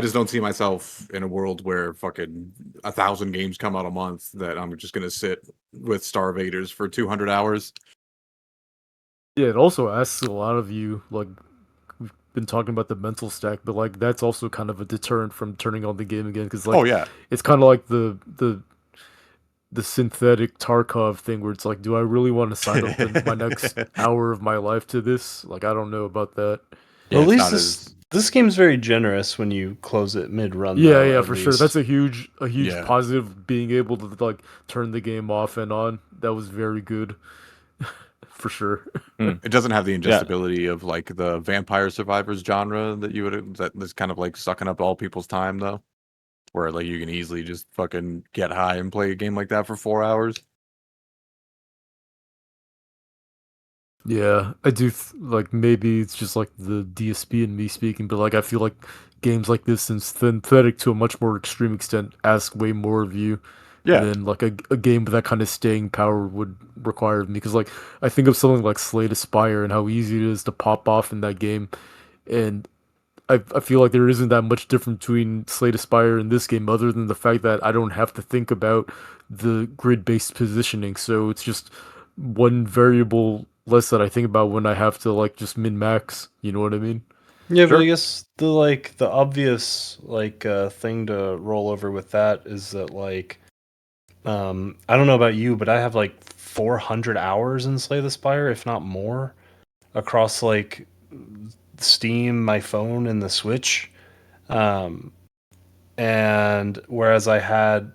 just don't see myself in a world where fucking 1,000 games come out a month that I'm just gonna sit with StarVaders for 200 hours. Yeah, it also asks a lot of you, like, we've been talking about the mental stack, but like that's also kind of a deterrent from turning on the game again, because like Oh yeah, it's kind of like the synthetic Tarkov thing, where it's like, do I really want to sign up my next hour of my life to this? Like, I don't know about that. yeah, Well, at it's least not as this game's very generous when you close it mid-run. Yeah, though, yeah, at for sure. least. That's a huge Yeah. positive, being able to like turn the game off and on. That was very good. For sure. It doesn't have the Yeah. ingestibility of like the Vampire Survivors genre that that's kind of like sucking up all people's time though. Where like you can easily just fucking get high and play a game like that for 4 hours. Yeah, I do like, maybe it's just like the DSP in me speaking, but like I feel like games like this, and synthetic to a much more extreme extent, ask way more of you Yeah. than like a game with that kind of staying power would require of me. Because like I think of something like Slay the Spire and how easy it is to pop off in that game, and I feel like there isn't that much difference between Slay the Spire and this game, other than the fact that I don't have to think about the grid-based positioning. So it's just one variable less that I think about when I have to like just min-max. You know what I mean? Yeah, but Sure. I guess the obvious thing to roll over with that is that like I don't know about you, but I have like 400 hours in Slay the Spire, if not more, across like Steam, my phone, and the Switch. Um, and whereas I had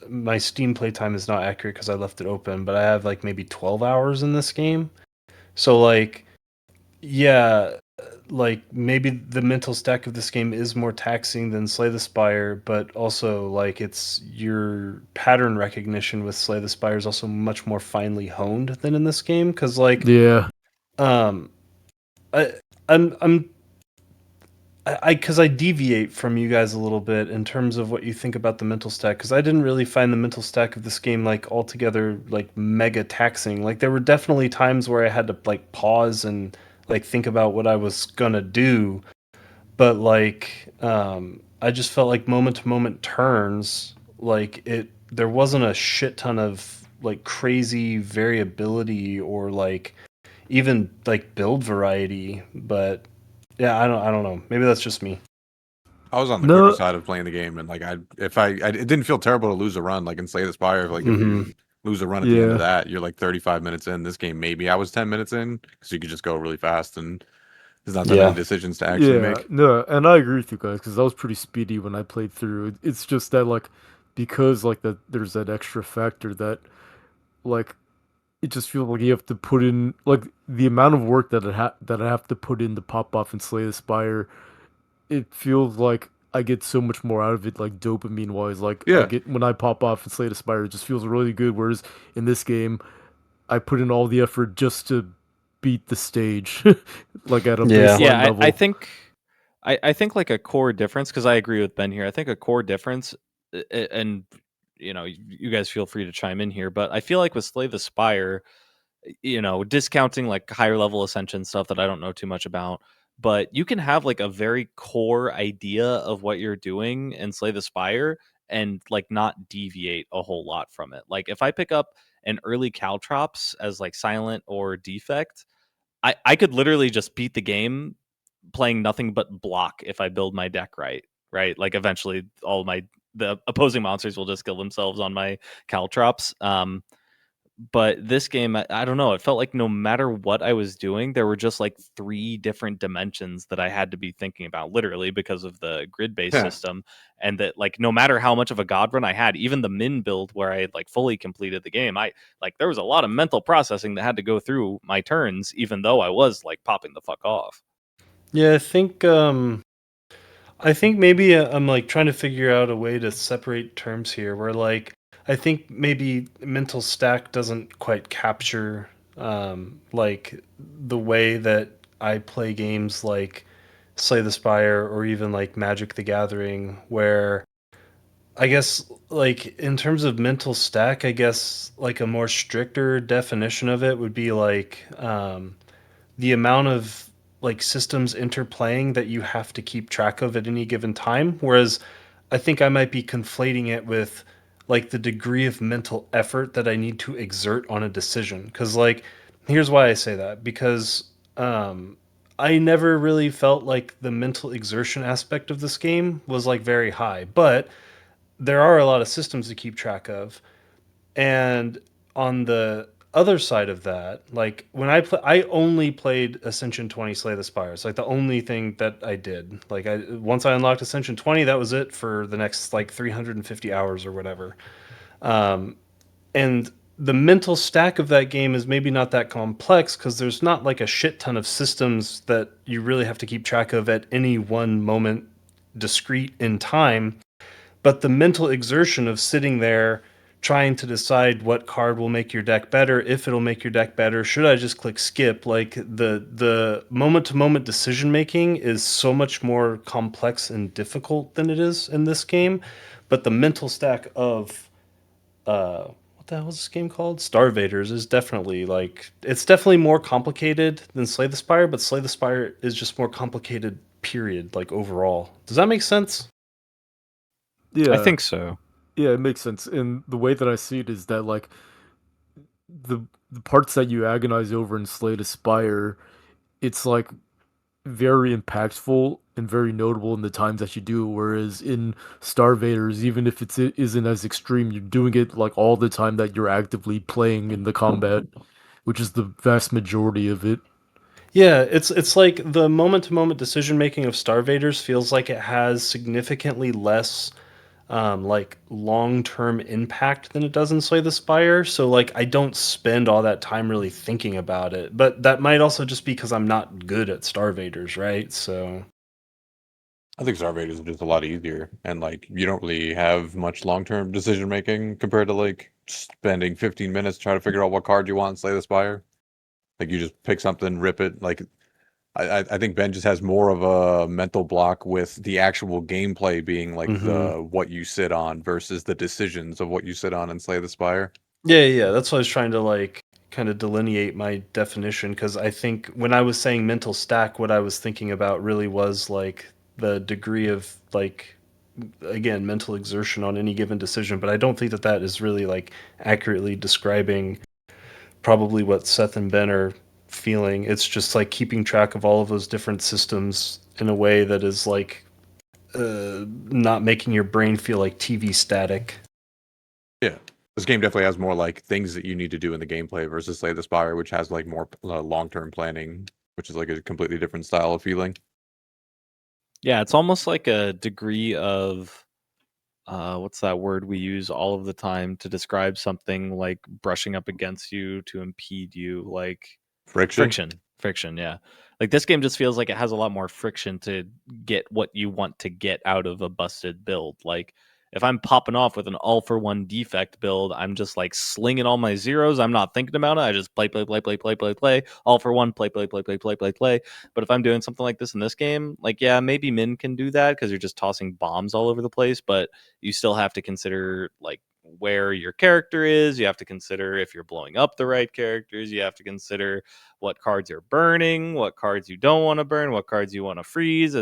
my Steam playtime is not accurate because I left it open, but I have like maybe 12 hours in this game. So like, yeah, like maybe the mental stack of this game is more taxing than Slay the Spire, but also like it's your pattern recognition with Slay the Spire is also much more finely honed than in this game. Because like, Yeah. um, I I'm because I deviate from you guys a little bit in terms of what you think about the mental stack, because I didn't really find the mental stack of this game like altogether like mega taxing. Like there were definitely times where I had to like pause and like think about what I was gonna do, but like I just felt like moment to moment turns, like there wasn't a shit ton of like crazy variability or like even like build variety. But yeah, I don't know, maybe that's just me. I was on the quicker No, side of playing the game, and like it didn't feel terrible to lose a run, like in Slay the Spire. Like if you lose a run at the end of yeah, that, you're like 35 minutes in. This game, maybe I was 10 minutes in because you could just go really fast, and there's not that many Yeah. decisions to actually yeah, make. no, and I agree with you guys because I was pretty speedy when I played through. It's just that like because like that there's that extra factor that like it just feels like you have to put in like the amount of work that I have to put in to pop off and slay the spire. It feels like I get so much more out of it, like dopamine wise. Like I Yeah, get when I pop off and slay the spire, it just feels really good. Whereas in this game, I put in all the effort just to beat the stage, like at a Yeah. baseline Yeah, I level. think I think like a core difference, because I agree with Ben here. I think a core difference, and you guys feel free to chime in here, but I feel like with Slay the Spire, discounting like higher level ascension stuff that I don't know too much about, but you can have like a very core idea of what you're doing and Slay the Spire and like not deviate a whole lot from it. Like if I pick up an early Caltrops as like silent or defect, I could literally just beat the game playing nothing but block if I build my deck right. Right. Like eventually the opposing monsters will just kill themselves on my Caltrops. But this game, I don't know. It felt like no matter what I was doing, there were just like three different dimensions that I had to be thinking about, literally because of the grid-based yeah. system. And that, like, no matter how much of a god run I had, even the min build where I had like fully completed the game, I like there was a lot of mental processing that had to go through my turns, even though I was like popping the fuck off. Yeah, I think maybe I'm like trying to figure out a way to separate terms here where like I think maybe mental stack doesn't quite capture like the way that I play games like Slay the Spire or even like Magic the Gathering, where I guess like in terms of mental stack, I guess like a more stricter definition of it would be like the amount of like systems interplaying that you have to keep track of at any given time. Whereas I think I might be conflating it with like the degree of mental effort that I need to exert on a decision. Because like, here's why I say that, because um, I never really felt like the mental exertion aspect of this game was like very high, but there are a lot of systems to keep track of. And on the other side of that, like when I only played Ascension 20 Slay the Spire. It's like the only thing that I did. Like I once I unlocked Ascension 20, that was it for the next like 350 hours or whatever. And the mental stack of that game is maybe not that complex because there's not like a shit ton of systems that you really have to keep track of at any one moment discrete in time. But the mental exertion of sitting there trying to decide what card will make your deck better, if it'll make your deck better, should I just click skip? Like the moment to moment decision making is so much more complex and difficult than it is in this game. But the mental stack of what the hell is this game called? StarVaders is definitely like it's definitely more complicated than Slay the Spire, but Slay the Spire is just more complicated, period, like overall. Does that make sense? I Yeah, think so. yeah, it makes sense. And the way that I see it is that like the the parts that you agonize over in Slay the Spire, it's like very impactful and very notable in the times that you do. Whereas in StarVaders, even if it isn't as extreme, you're doing it like all the time that you're actively playing in the combat, which is the vast majority of it. Yeah, it's like the moment to moment decision making of StarVaders feels like it has significantly less like long term impact than it does in Slay the Spire. So like I don't spend all that time really thinking about it. But that might also just be because I'm not good at StarVaders, right? So I think StarVaders is just a lot easier, and like you don't really have much long-term decision making compared to like spending 15 minutes trying to figure out what card you want and Slay the Spire. Like you just pick something, rip it. Like I think Ben just has more of a mental block with the actual gameplay being like mhm. the what you sit on versus the decisions of what you sit on and Slay the Spire. Yeah. That's why I was trying to like kind of delineate my definition because I think when I was saying mental stack, what I was thinking about really was like the degree of like, again, mental exertion on any given decision, but I don't think that that is really like accurately describing probably what Seth and Ben are feeling. It's just like keeping track of all of those different systems in a way that is like not making your brain feel like TV static. Yeah. This game definitely has more like things that you need to do in the gameplay versus Slay the Spire, which has like more long-term planning, which is like a completely different style of feeling. Yeah, it's almost like a degree of what's that word we use all of the time to describe something like brushing up against you to impede you, like Friction. friction, yeah. Like this game just feels like it has a lot more friction to get what you want to get out of a busted build. Like if I'm popping off with an all for one defect build, I'm just like slinging all my zeros. I'm not thinking about it. I just play, all for one, play. But if I'm doing something like this in this game, like, yeah, maybe Min can do that because you're just tossing bombs all over the place, but you still have to consider like where your character is. You have to consider if you're blowing up the right characters. You have to consider what cards you're burning, what cards you don't want to burn, what cards you want to freeze.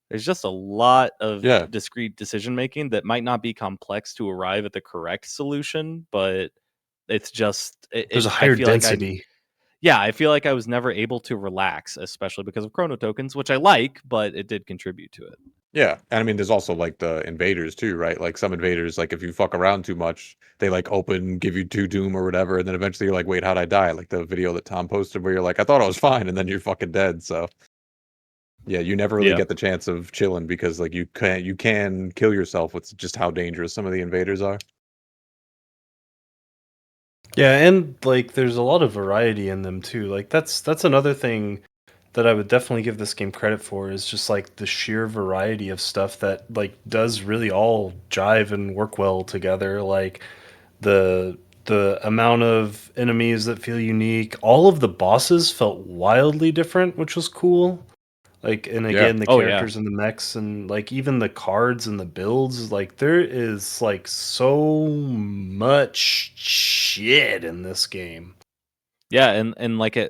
There's just a lot of Yeah. discrete decision making that might not be complex to arrive at the correct solution, but it's just There's a I higher feel like density. I feel like I was never able to relax, especially because of chrono tokens, which I like, but it did contribute to it. Yeah, and I mean, there's also like the invaders too, right? Like some invaders, like if you fuck around too much, they like open, give you 2 doom or whatever, and then eventually you're like, wait, how'd I die? Like the video that Tom posted where you're like, I thought I was fine, and then you're fucking dead. So yeah, you never really Yeah. get the chance of chilling because like you can kill yourself with just how dangerous some of the invaders are. Yeah, and like there's a lot of variety in them too. Like that's another thing that I would definitely give this game credit for is just like the sheer variety of stuff that like does really all jive and work well together. Like the amount of enemies that feel unique. All of the bosses felt wildly different, which was cool. Like, and Yeah. again, the Oh, yeah. characters and the mechs and like even the cards and the builds, like there is like so much shit in this game. Yeah, and like a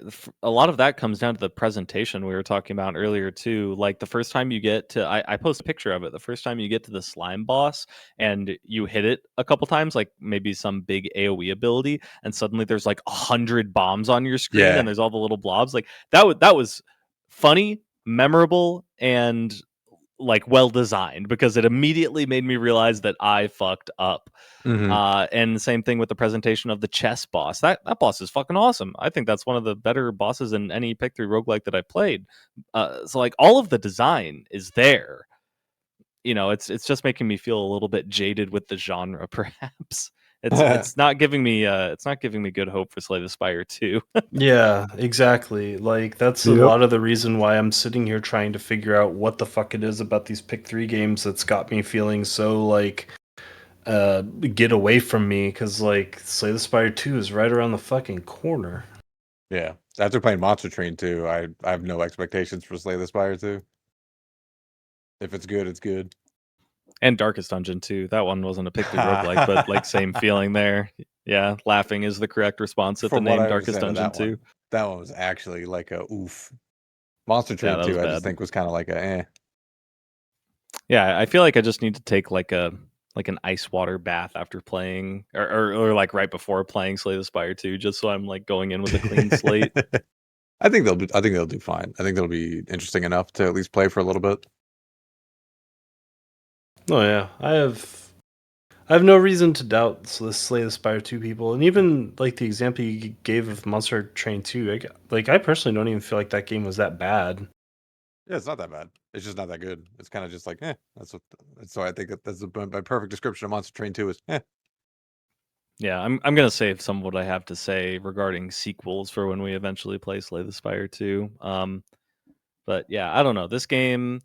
lot of that comes down to the presentation we were talking about earlier too. Like the first time you get to, I post a picture of it. The first time you get to the slime boss and you hit it a couple times, like maybe some big AOE ability, and suddenly there's like 100 bombs on your screen, Yeah. and there's all the little blobs. Like that was funny, memorable, and like well designed because it immediately made me realize that I fucked up. Mhm. And the same thing with the presentation of the chess boss. That boss is fucking awesome. I think that's one of the better bosses in any pick 3 roguelike that I played. So like all of the design is there. You know, it's just making me feel a little bit jaded with the genre, perhaps. It's not giving me good hope for Slay the Spire 2. Yeah, exactly. Like that's a Yep. lot of the reason why I'm sitting here trying to figure out what the fuck it is about these pick 3 games that's got me feeling so like get away from me because like Slay the Spire 2 is right around the fucking corner. Yeah. After playing Monster Train 2, I have no expectations for Slay the Spire 2. If it's good, it's good. And Darkest Dungeon too. That one wasn't a pick 3 roguelike, but like same feeling there. Yeah, laughing is the correct response at the From what name I Darkest understand of Dungeon 2. that one was actually like a oof. Monster Yeah, Train that was 2, I just bad. think was kind of like a eh. Yeah, I feel like I just need to take like an ice water bath after playing or like right before playing Slay the Spire 2, just so I'm like going in with a clean slate. I think they'll do fine. I think they'll be interesting enough to at least play for a little bit. Oh yeah, I have no reason to doubt the Slay the Spire 2 people, and even like the example you gave of Monster Train 2. I personally don't even feel like that game was that bad. Yeah, it's not that bad. It's just not that good. It's kind of just like eh. So I think that's my perfect description of Monster Train 2 is eh. Yeah, I'm gonna save some of what I have to say regarding sequels for when we eventually play Slay the Spire 2. But yeah, I don't know. This game,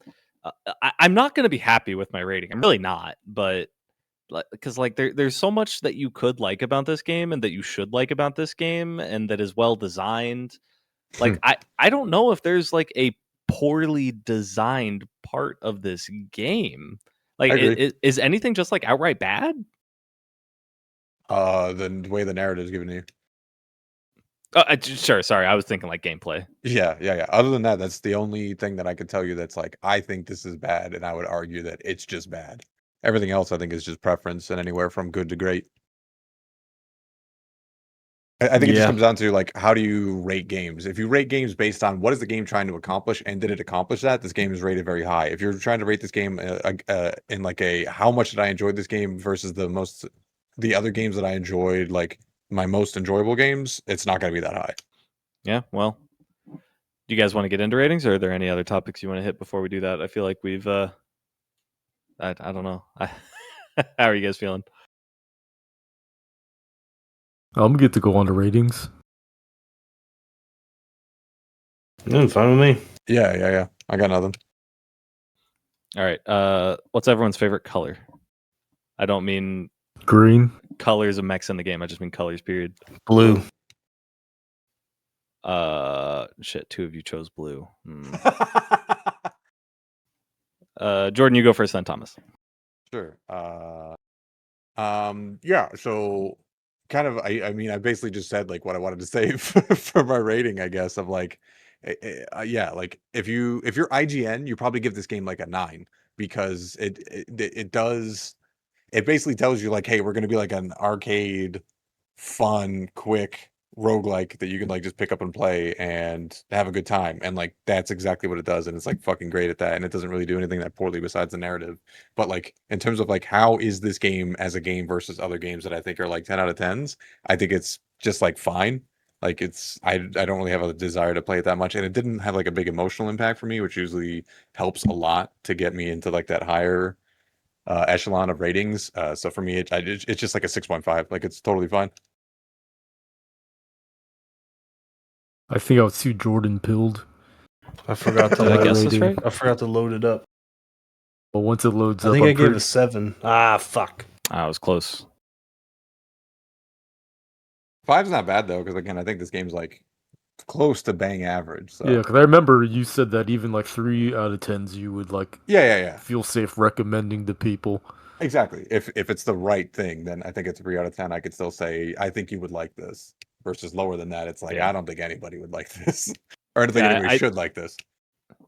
I'm not gonna be happy with my rating. I'm really not. But because like there's so much that you could like about this game and that you should like about this game and that is well designed. Like I don't know if there's like a poorly designed part of this game. Like I agree. is anything just like outright bad? The way the narrative is given to you. Sure. Sorry, I was thinking like gameplay. Yeah. Other than that, that's the only thing that I could tell you that's like, I think this is bad, and I would argue that it's just bad. Everything else, I think, is just preference and anywhere from good to great. I think it just Yeah. comes down to like, how do you rate games? If you rate games based on what is the game trying to accomplish and did it accomplish that, this game is rated very high. If you're trying to rate this game in like a how much did I enjoy this game versus the other games that I enjoyed, like my most enjoyable games, it's not going to be that high. Yeah. Well, do you guys want to get into ratings, or are there any other topics you want to hit before we do that? I feel like we've. I don't know. How are you guys feeling? I'm good to go on to ratings. Fine with me. Yeah. I got nothing. All right. What's everyone's favorite color? I don't mean Green. colors of mechs in the game. I just mean colors. Period. Blue. Shit. Two of you chose blue. Jordan, you go first, then Thomas. Sure. Yeah. So, kind of, I mean, I basically just said like what I wanted to say for my rating, I guess. Of like, yeah, like if you're IGN, you probably give this game like a 9 because it does. It basically tells you like, hey, we're gonna be like an arcade, fun, quick roguelike that you can like just pick up and play and have a good time. And like that's exactly what it does. And it's like fucking great at that. And it doesn't really do anything that poorly besides the narrative. But like in terms of like how is this game as a game versus other games that I think are like 10 out of 10s, I think it's just like fine. Like it's I don't really have a desire to play it that much. And it didn't have like a big emotional impact for me, which usually helps a lot to get me into like that higher echelon of ratings. So for me, it's just like a 6.5. Like it's totally fine. I think I would see Jordan pilled. I forgot to Did I load guess this rating. right? I forgot to load it up. But once it loads I up, think I'm I gave pretty- a 7. Ah, fuck. I was close. 5's not bad though, because again, I think this game's like close to bang average. So Yeah, because I remember you said that even like 3 out of 10s you would like yeah. feel safe recommending to people. Exactly. If it's the right thing, then I think it's 3 out of 10. I could still say I think you would like this. Versus lower than that, it's like Yeah. I don't think anybody would like this, or I don't think Yeah, anybody should like this.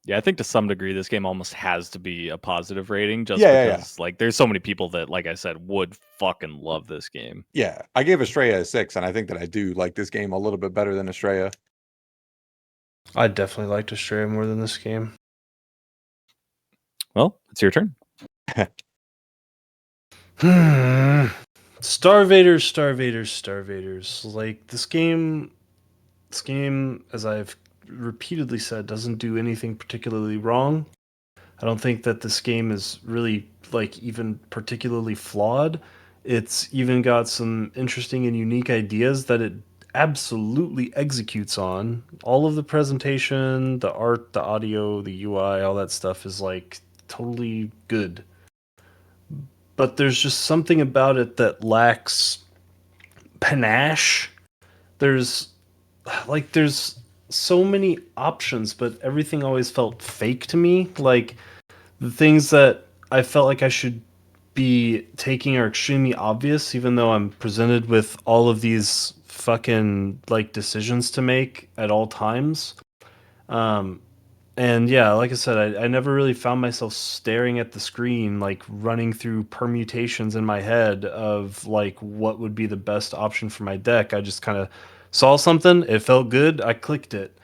Yeah, I think to some degree this game almost has to be a positive rating just Yeah. because like there's so many people that, like I said, would fucking love this game. Yeah, I gave Estrella a 6, and I think that I do like this game a little bit better than Estrella. I definitely liked Astray more than this game. Well, it's your turn. StarVaders. Like this game, as I've repeatedly said, doesn't do anything particularly wrong. I don't think that this game is really like even particularly flawed. It's even got some interesting and unique ideas that it absolutely executes on. All of the presentation, the art, the audio, the UI, all that stuff is like totally good. But there's just something about it that lacks panache. There's so many options, but everything always felt fake to me. Like the things that I felt like I should be taking are extremely obvious, even though I'm presented with all of these fucking like decisions to make at all times. And yeah, like I said, I never really found myself staring at the screen, like running through permutations in my head of like what would be the best option for my deck. I just kind of saw something, it felt good, I clicked it.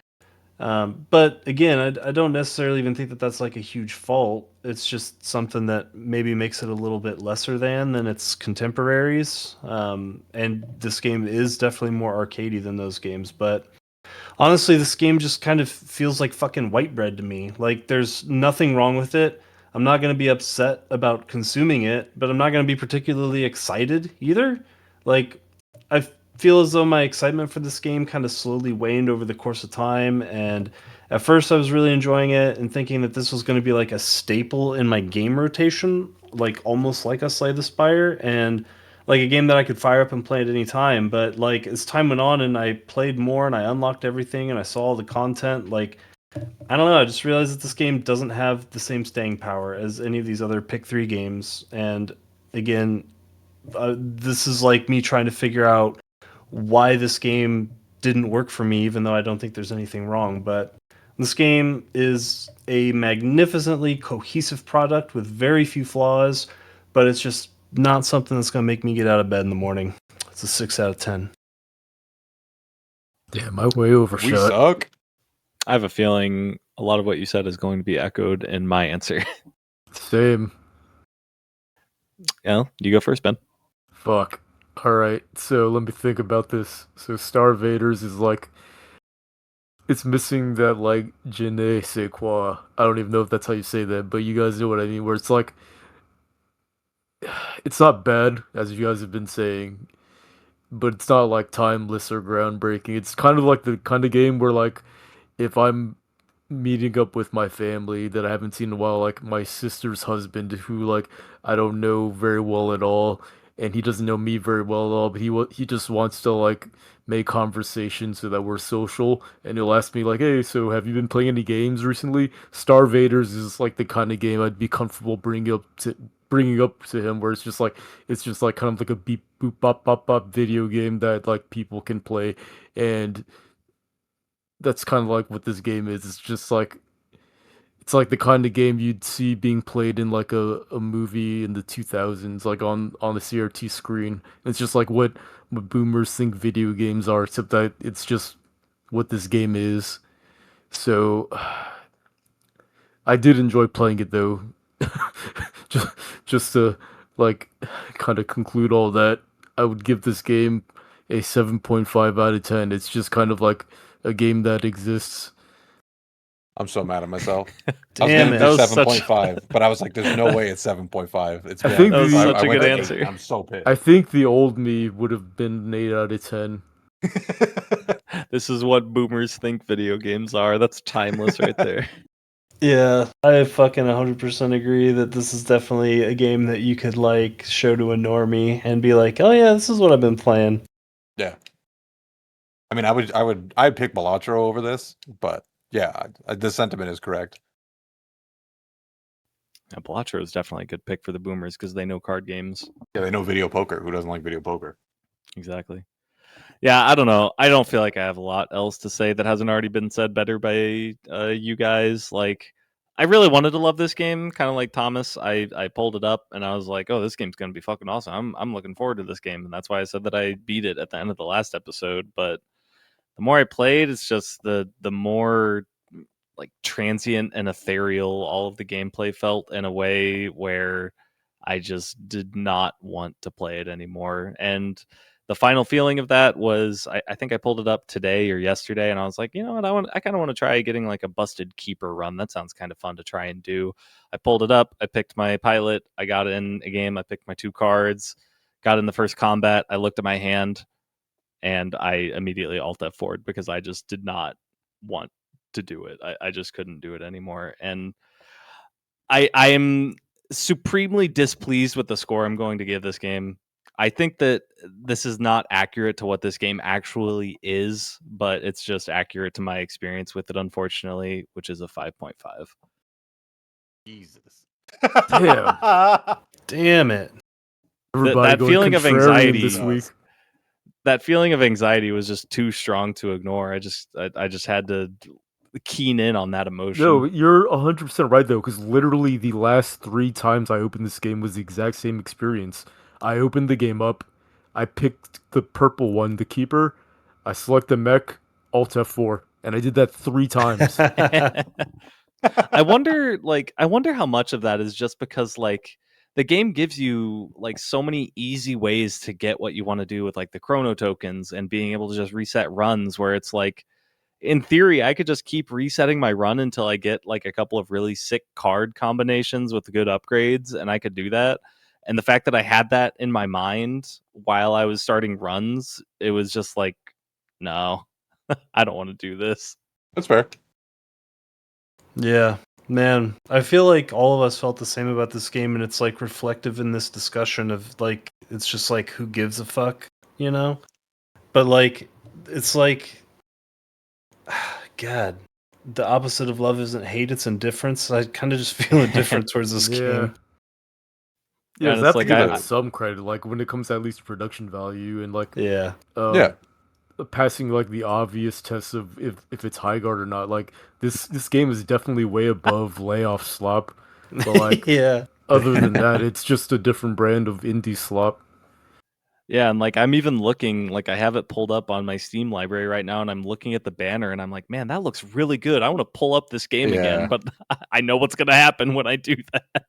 But again, I don't necessarily even think that that's like a huge fault. It's just something that maybe makes it a little bit lesser than its contemporaries. And this game is definitely more arcadey than those games, but honestly, this game just kind of feels like fucking white bread to me. Like, there's nothing wrong with it. I'm not going to be upset about consuming it, but I'm not going to be particularly excited either. Like, I feel as though my excitement for this game kind of slowly waned over the course of time. And at first, I was really enjoying it and thinking that this was going to be like a staple in my game rotation, like almost like a Slay the Spire. And like a game that I could fire up and play at any time. But like as time went on and I played more and I unlocked everything and I saw all the content, like I don't know, I just realized that this game doesn't have the same staying power as any of these other pick 3 games. And again, this is like me trying to figure out why this game didn't work for me, even though I don't think there's anything wrong. But this game is a magnificently cohesive product with very few flaws, but it's just not something that's going to make me get out of bed in the morning. It's a 6 out of 10. Damn, I way overshot. We suck. I have a feeling a lot of what you said is going to be echoed in my answer. Same. Yeah, you go first, Ben. Fuck. Alright, so let me think about this. So StarVaders is like, it's missing that like je ne sais quoi. I don't even know if that's how you say that, but you guys know what I mean, where it's like, it's not bad, as you guys have been saying, but it's not like timeless or groundbreaking. It's kind of like the kind of game where like, if I'm meeting up with my family that I haven't seen in a while, like my sister's husband, who like I don't know very well at all, and he doesn't know me very well at all, but he just wants to like make conversation so that we're social, and he'll ask me like, "Hey, so have you been playing any games recently?" StarVaders is like the kind of game I'd be comfortable bringing up to him, where it's just like kind of like a beep boop bop bop bop video game that like people can play, and that's kind of like what this game is. It's just like it's like the kind of game you'd see being played in like a movie in the 2000s, like on a CRT screen. It's just like what boomers think video games are, except that it's just what this game is. So I did enjoy playing it though. just just to like kind of conclude all that, I would give this game a 7.5 out of 10. It's just kind of like a game that exists. I'm so mad at myself. Damn it. I was That was going to such- do 7.5, but I was like, there's no way it's 7.5. It's I bad. think That was the- such a went good to 8. answer. I'm so pissed. I think the old me would have been an 8 out of 10. This is what boomers think video games are. That's timeless right there. Yeah, I fucking 100% agree that this is definitely a game that you could like show to a normie and be like, "Oh yeah, this is what I've been playing." Yeah. I mean, I'd pick Balatro over this, but yeah, the sentiment is correct. Yeah, Balatro is definitely a good pick for the boomers because they know card games. Yeah, they know video poker. Who doesn't like video poker? Exactly. Yeah, I don't know. I don't feel like I have a lot else to say that hasn't already been said better by you guys. Like, I really wanted to love this game, kind of like Thomas. I pulled it up and I was like, "Oh, this game's gonna be fucking awesome. I'm looking forward to this game," and that's why I said that I beat it at the end of the last episode. But the more I played, it's just the more like transient and ethereal all of the gameplay felt in a way where I just did not want to play it anymore. And the final feeling of that was I think I pulled it up today or yesterday and I was like, you know what, I kind of want to try getting like a busted keeper run. That sounds kind of fun to try and do. I pulled it up, I picked my pilot, I got in a game, I picked my 2 cards, got in the first combat, I looked at my hand, and I immediately alt F4'd because I just did not want to do it. I just couldn't do it anymore. And I am supremely displeased with the score I'm going to give this game. I think that this is not accurate to what this game actually is, but it's just accurate to my experience with it, unfortunately, which is a 5.5. Jesus. Damn. Damn it. Everybody that going feeling of contrarian anxiety this week. That feeling of anxiety was just too strong to ignore. I just had to keen in on that emotion. No, you're 100% right though, because literally the last 3 times I opened this game was the exact same experience. I opened the game up, I picked the purple one, the keeper, I select the mech, Alt F4, and I did that 3 times. I wonder how much of that is just because like the game gives you like so many easy ways to get what you want to do with like the chrono tokens and being able to just reset runs, where it's like in theory I could just keep resetting my run until I get like a couple of really sick card combinations with good upgrades, and I could do that. And the fact that I had that in my mind while I was starting runs, it was just like, no, I don't want to do this. That's fair. Yeah, man. I feel like all of us felt the same about this game, and it's like reflective in this discussion of like, it's just like, who gives a fuck, you know? But like, it's like, God, the opposite of love isn't hate, it's indifference. I kind of just feel indifferent towards this Yeah. game. Yeah, And so I it's have to like give it some credit, like when it comes to at least production value and like Yeah. Yeah. passing like the obvious tests of if it's high guard or not. Like this game is definitely way above layoff slop, but like Yeah. other than that, it's just a different brand of indie slop. Yeah, and like I'm even looking, like I have it pulled up on my Steam library right now, and I'm looking at the banner, and I'm like, man, that looks really good. I want to pull up this game again, Yeah. but I know what's gonna happen when I do that.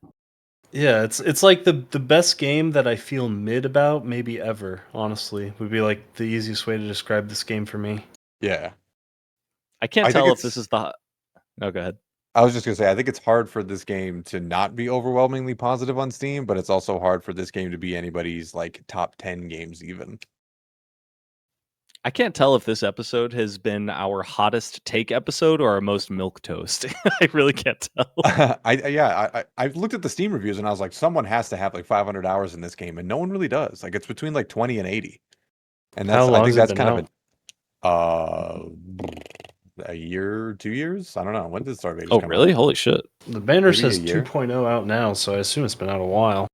Yeah, it's like the best game that I feel mid about maybe ever, honestly. Would be like the easiest way to describe this game for me. Yeah. I can't I think tell if this it's- is the. No, go ahead. I was just gonna say, I think it's hard for this game to not be overwhelmingly positive on Steam, but it's also hard for this game to be anybody's like top 10 games even. I can't tell if this episode has been our hottest take episode or our most milk toast. I really can't tell. I looked at the Steam reviews and I was like, someone has to have like 500 hours in this game, and no one really does. Like it's between like 20 and 80, and How I long think has it that's been kind out? of a year, 2 years. I don't know, when did StarVaders Oh, come really? out? Holy shit! The banner Maybe says a year? 2.0 out now, so I assume it's been out a while.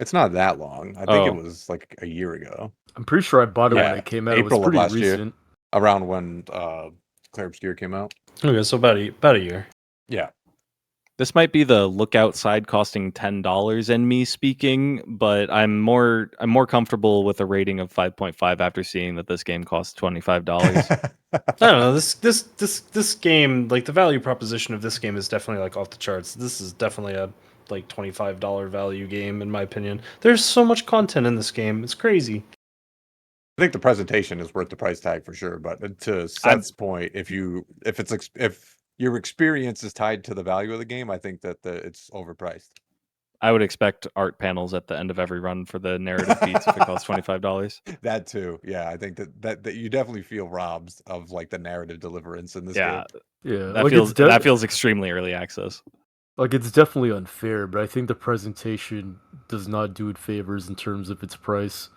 It's not that long. I think it Oh. was like a year ago, I'm pretty sure I bought it when Yeah, it came out. April It of was pretty last year. recent. around when Claire Obscure came out. Okay, so about a year. Yeah. This might be the look outside costing $10 and me speaking, but I'm more comfortable with a rating of 5.5 after seeing that this game costs $25. I don't know. This game, like the value proposition of this game is definitely like off the charts. This is definitely a like $25 value game in my opinion. There's so much content in this game. It's crazy. I think the presentation is worth the price tag for sure. But to Seth's point, if your experience is tied to the value of the game, I think that it's overpriced. I would expect art panels at the end of every run for the narrative beats if it costs $25. That too, yeah. I think that you definitely feel robbed of like the narrative deliverance in this Yeah, game. Yeah, that like feels it's that feels extremely early access. like it's definitely unfair, but I think the presentation does not do it favors in terms of its price.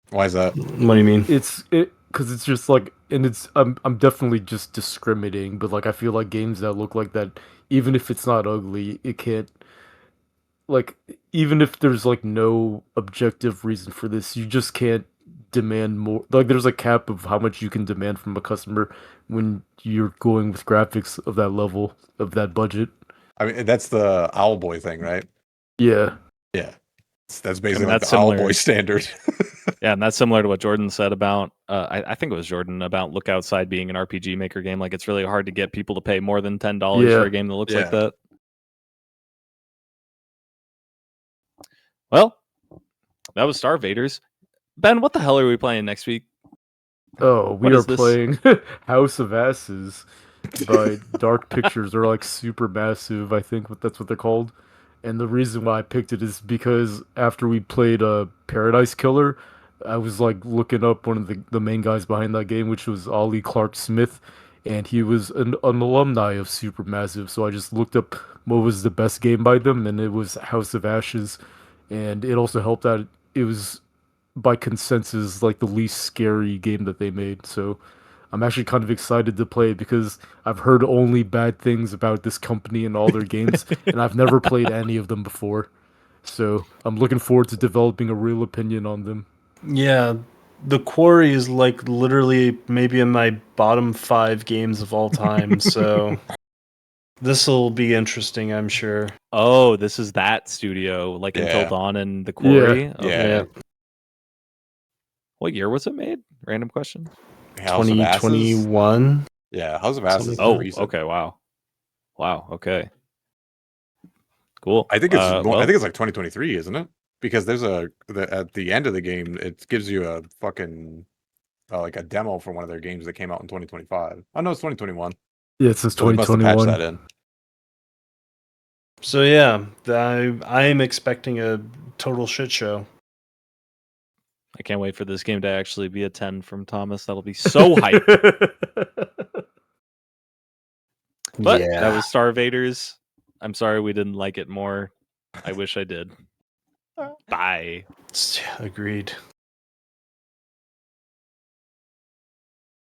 Why is that? What do you mean? It's because it's just like, and it's I'm definitely just discriminating, but like I feel like games that look like that, even if it's not ugly, it can't, like, even if there's like no objective reason for this, you just can't demand more. Like there's a cap of how much you can demand from a customer when you're going with graphics of that level, of that budget. I mean, that's the Owlboy thing, right? Yeah. Yeah. That's basically that's the similar. Owlboy standard. Yeah, and that's similar to what Jordan said about I think it was Jordan about Look Outside being an RPG Maker game. Like it's really hard to get people to pay more than $10 Yeah. for a game that looks like Yeah. that. Well, that was StarVaders. Ben, what the hell are we playing next week? Oh, we What are is this? playing House of Asses by Dark Pictures. They're like super massive, I think that's what they're called. And the reason why I picked it is because after we played Paradise Killer, I was like looking up one of the main guys behind that game, which was Ollie Clark Smith, and he was an alumni of Supermassive. So I just looked up what was the best game by them, and it was House of Ashes. And it also helped that it was by consensus like the least scary game that they made. So I'm actually kind of excited to play it because I've heard only bad things about this company and all their games, and I've never played any of them before. So I'm looking forward to developing a real opinion on them. Yeah, The Quarry is like literally maybe in my bottom 5 games of all time. So this will be interesting, I'm sure. Oh, this is that studio, like Until Yeah. Dawn and The Quarry. Yeah. Okay. Yeah. What year was it made? Random question. House of Asses? 2021. Yeah, House of Asses is Oh, recent. okay. Wow. Okay. Cool. I think it's well, I think it's like 2023, isn't it? Because there's at the end of the game, it gives you a fucking like a demo for one of their games that came out in 2025. Oh no, it's 2021. Yeah, it says So they must have patched 2021. that in. So yeah, I'm expecting a total shit show. I can't wait for this game to actually be a 10 from Thomas. That'll be so hype. But that was StarVaders. I'm sorry we didn't like it more. I wish I did. Bye. Agreed.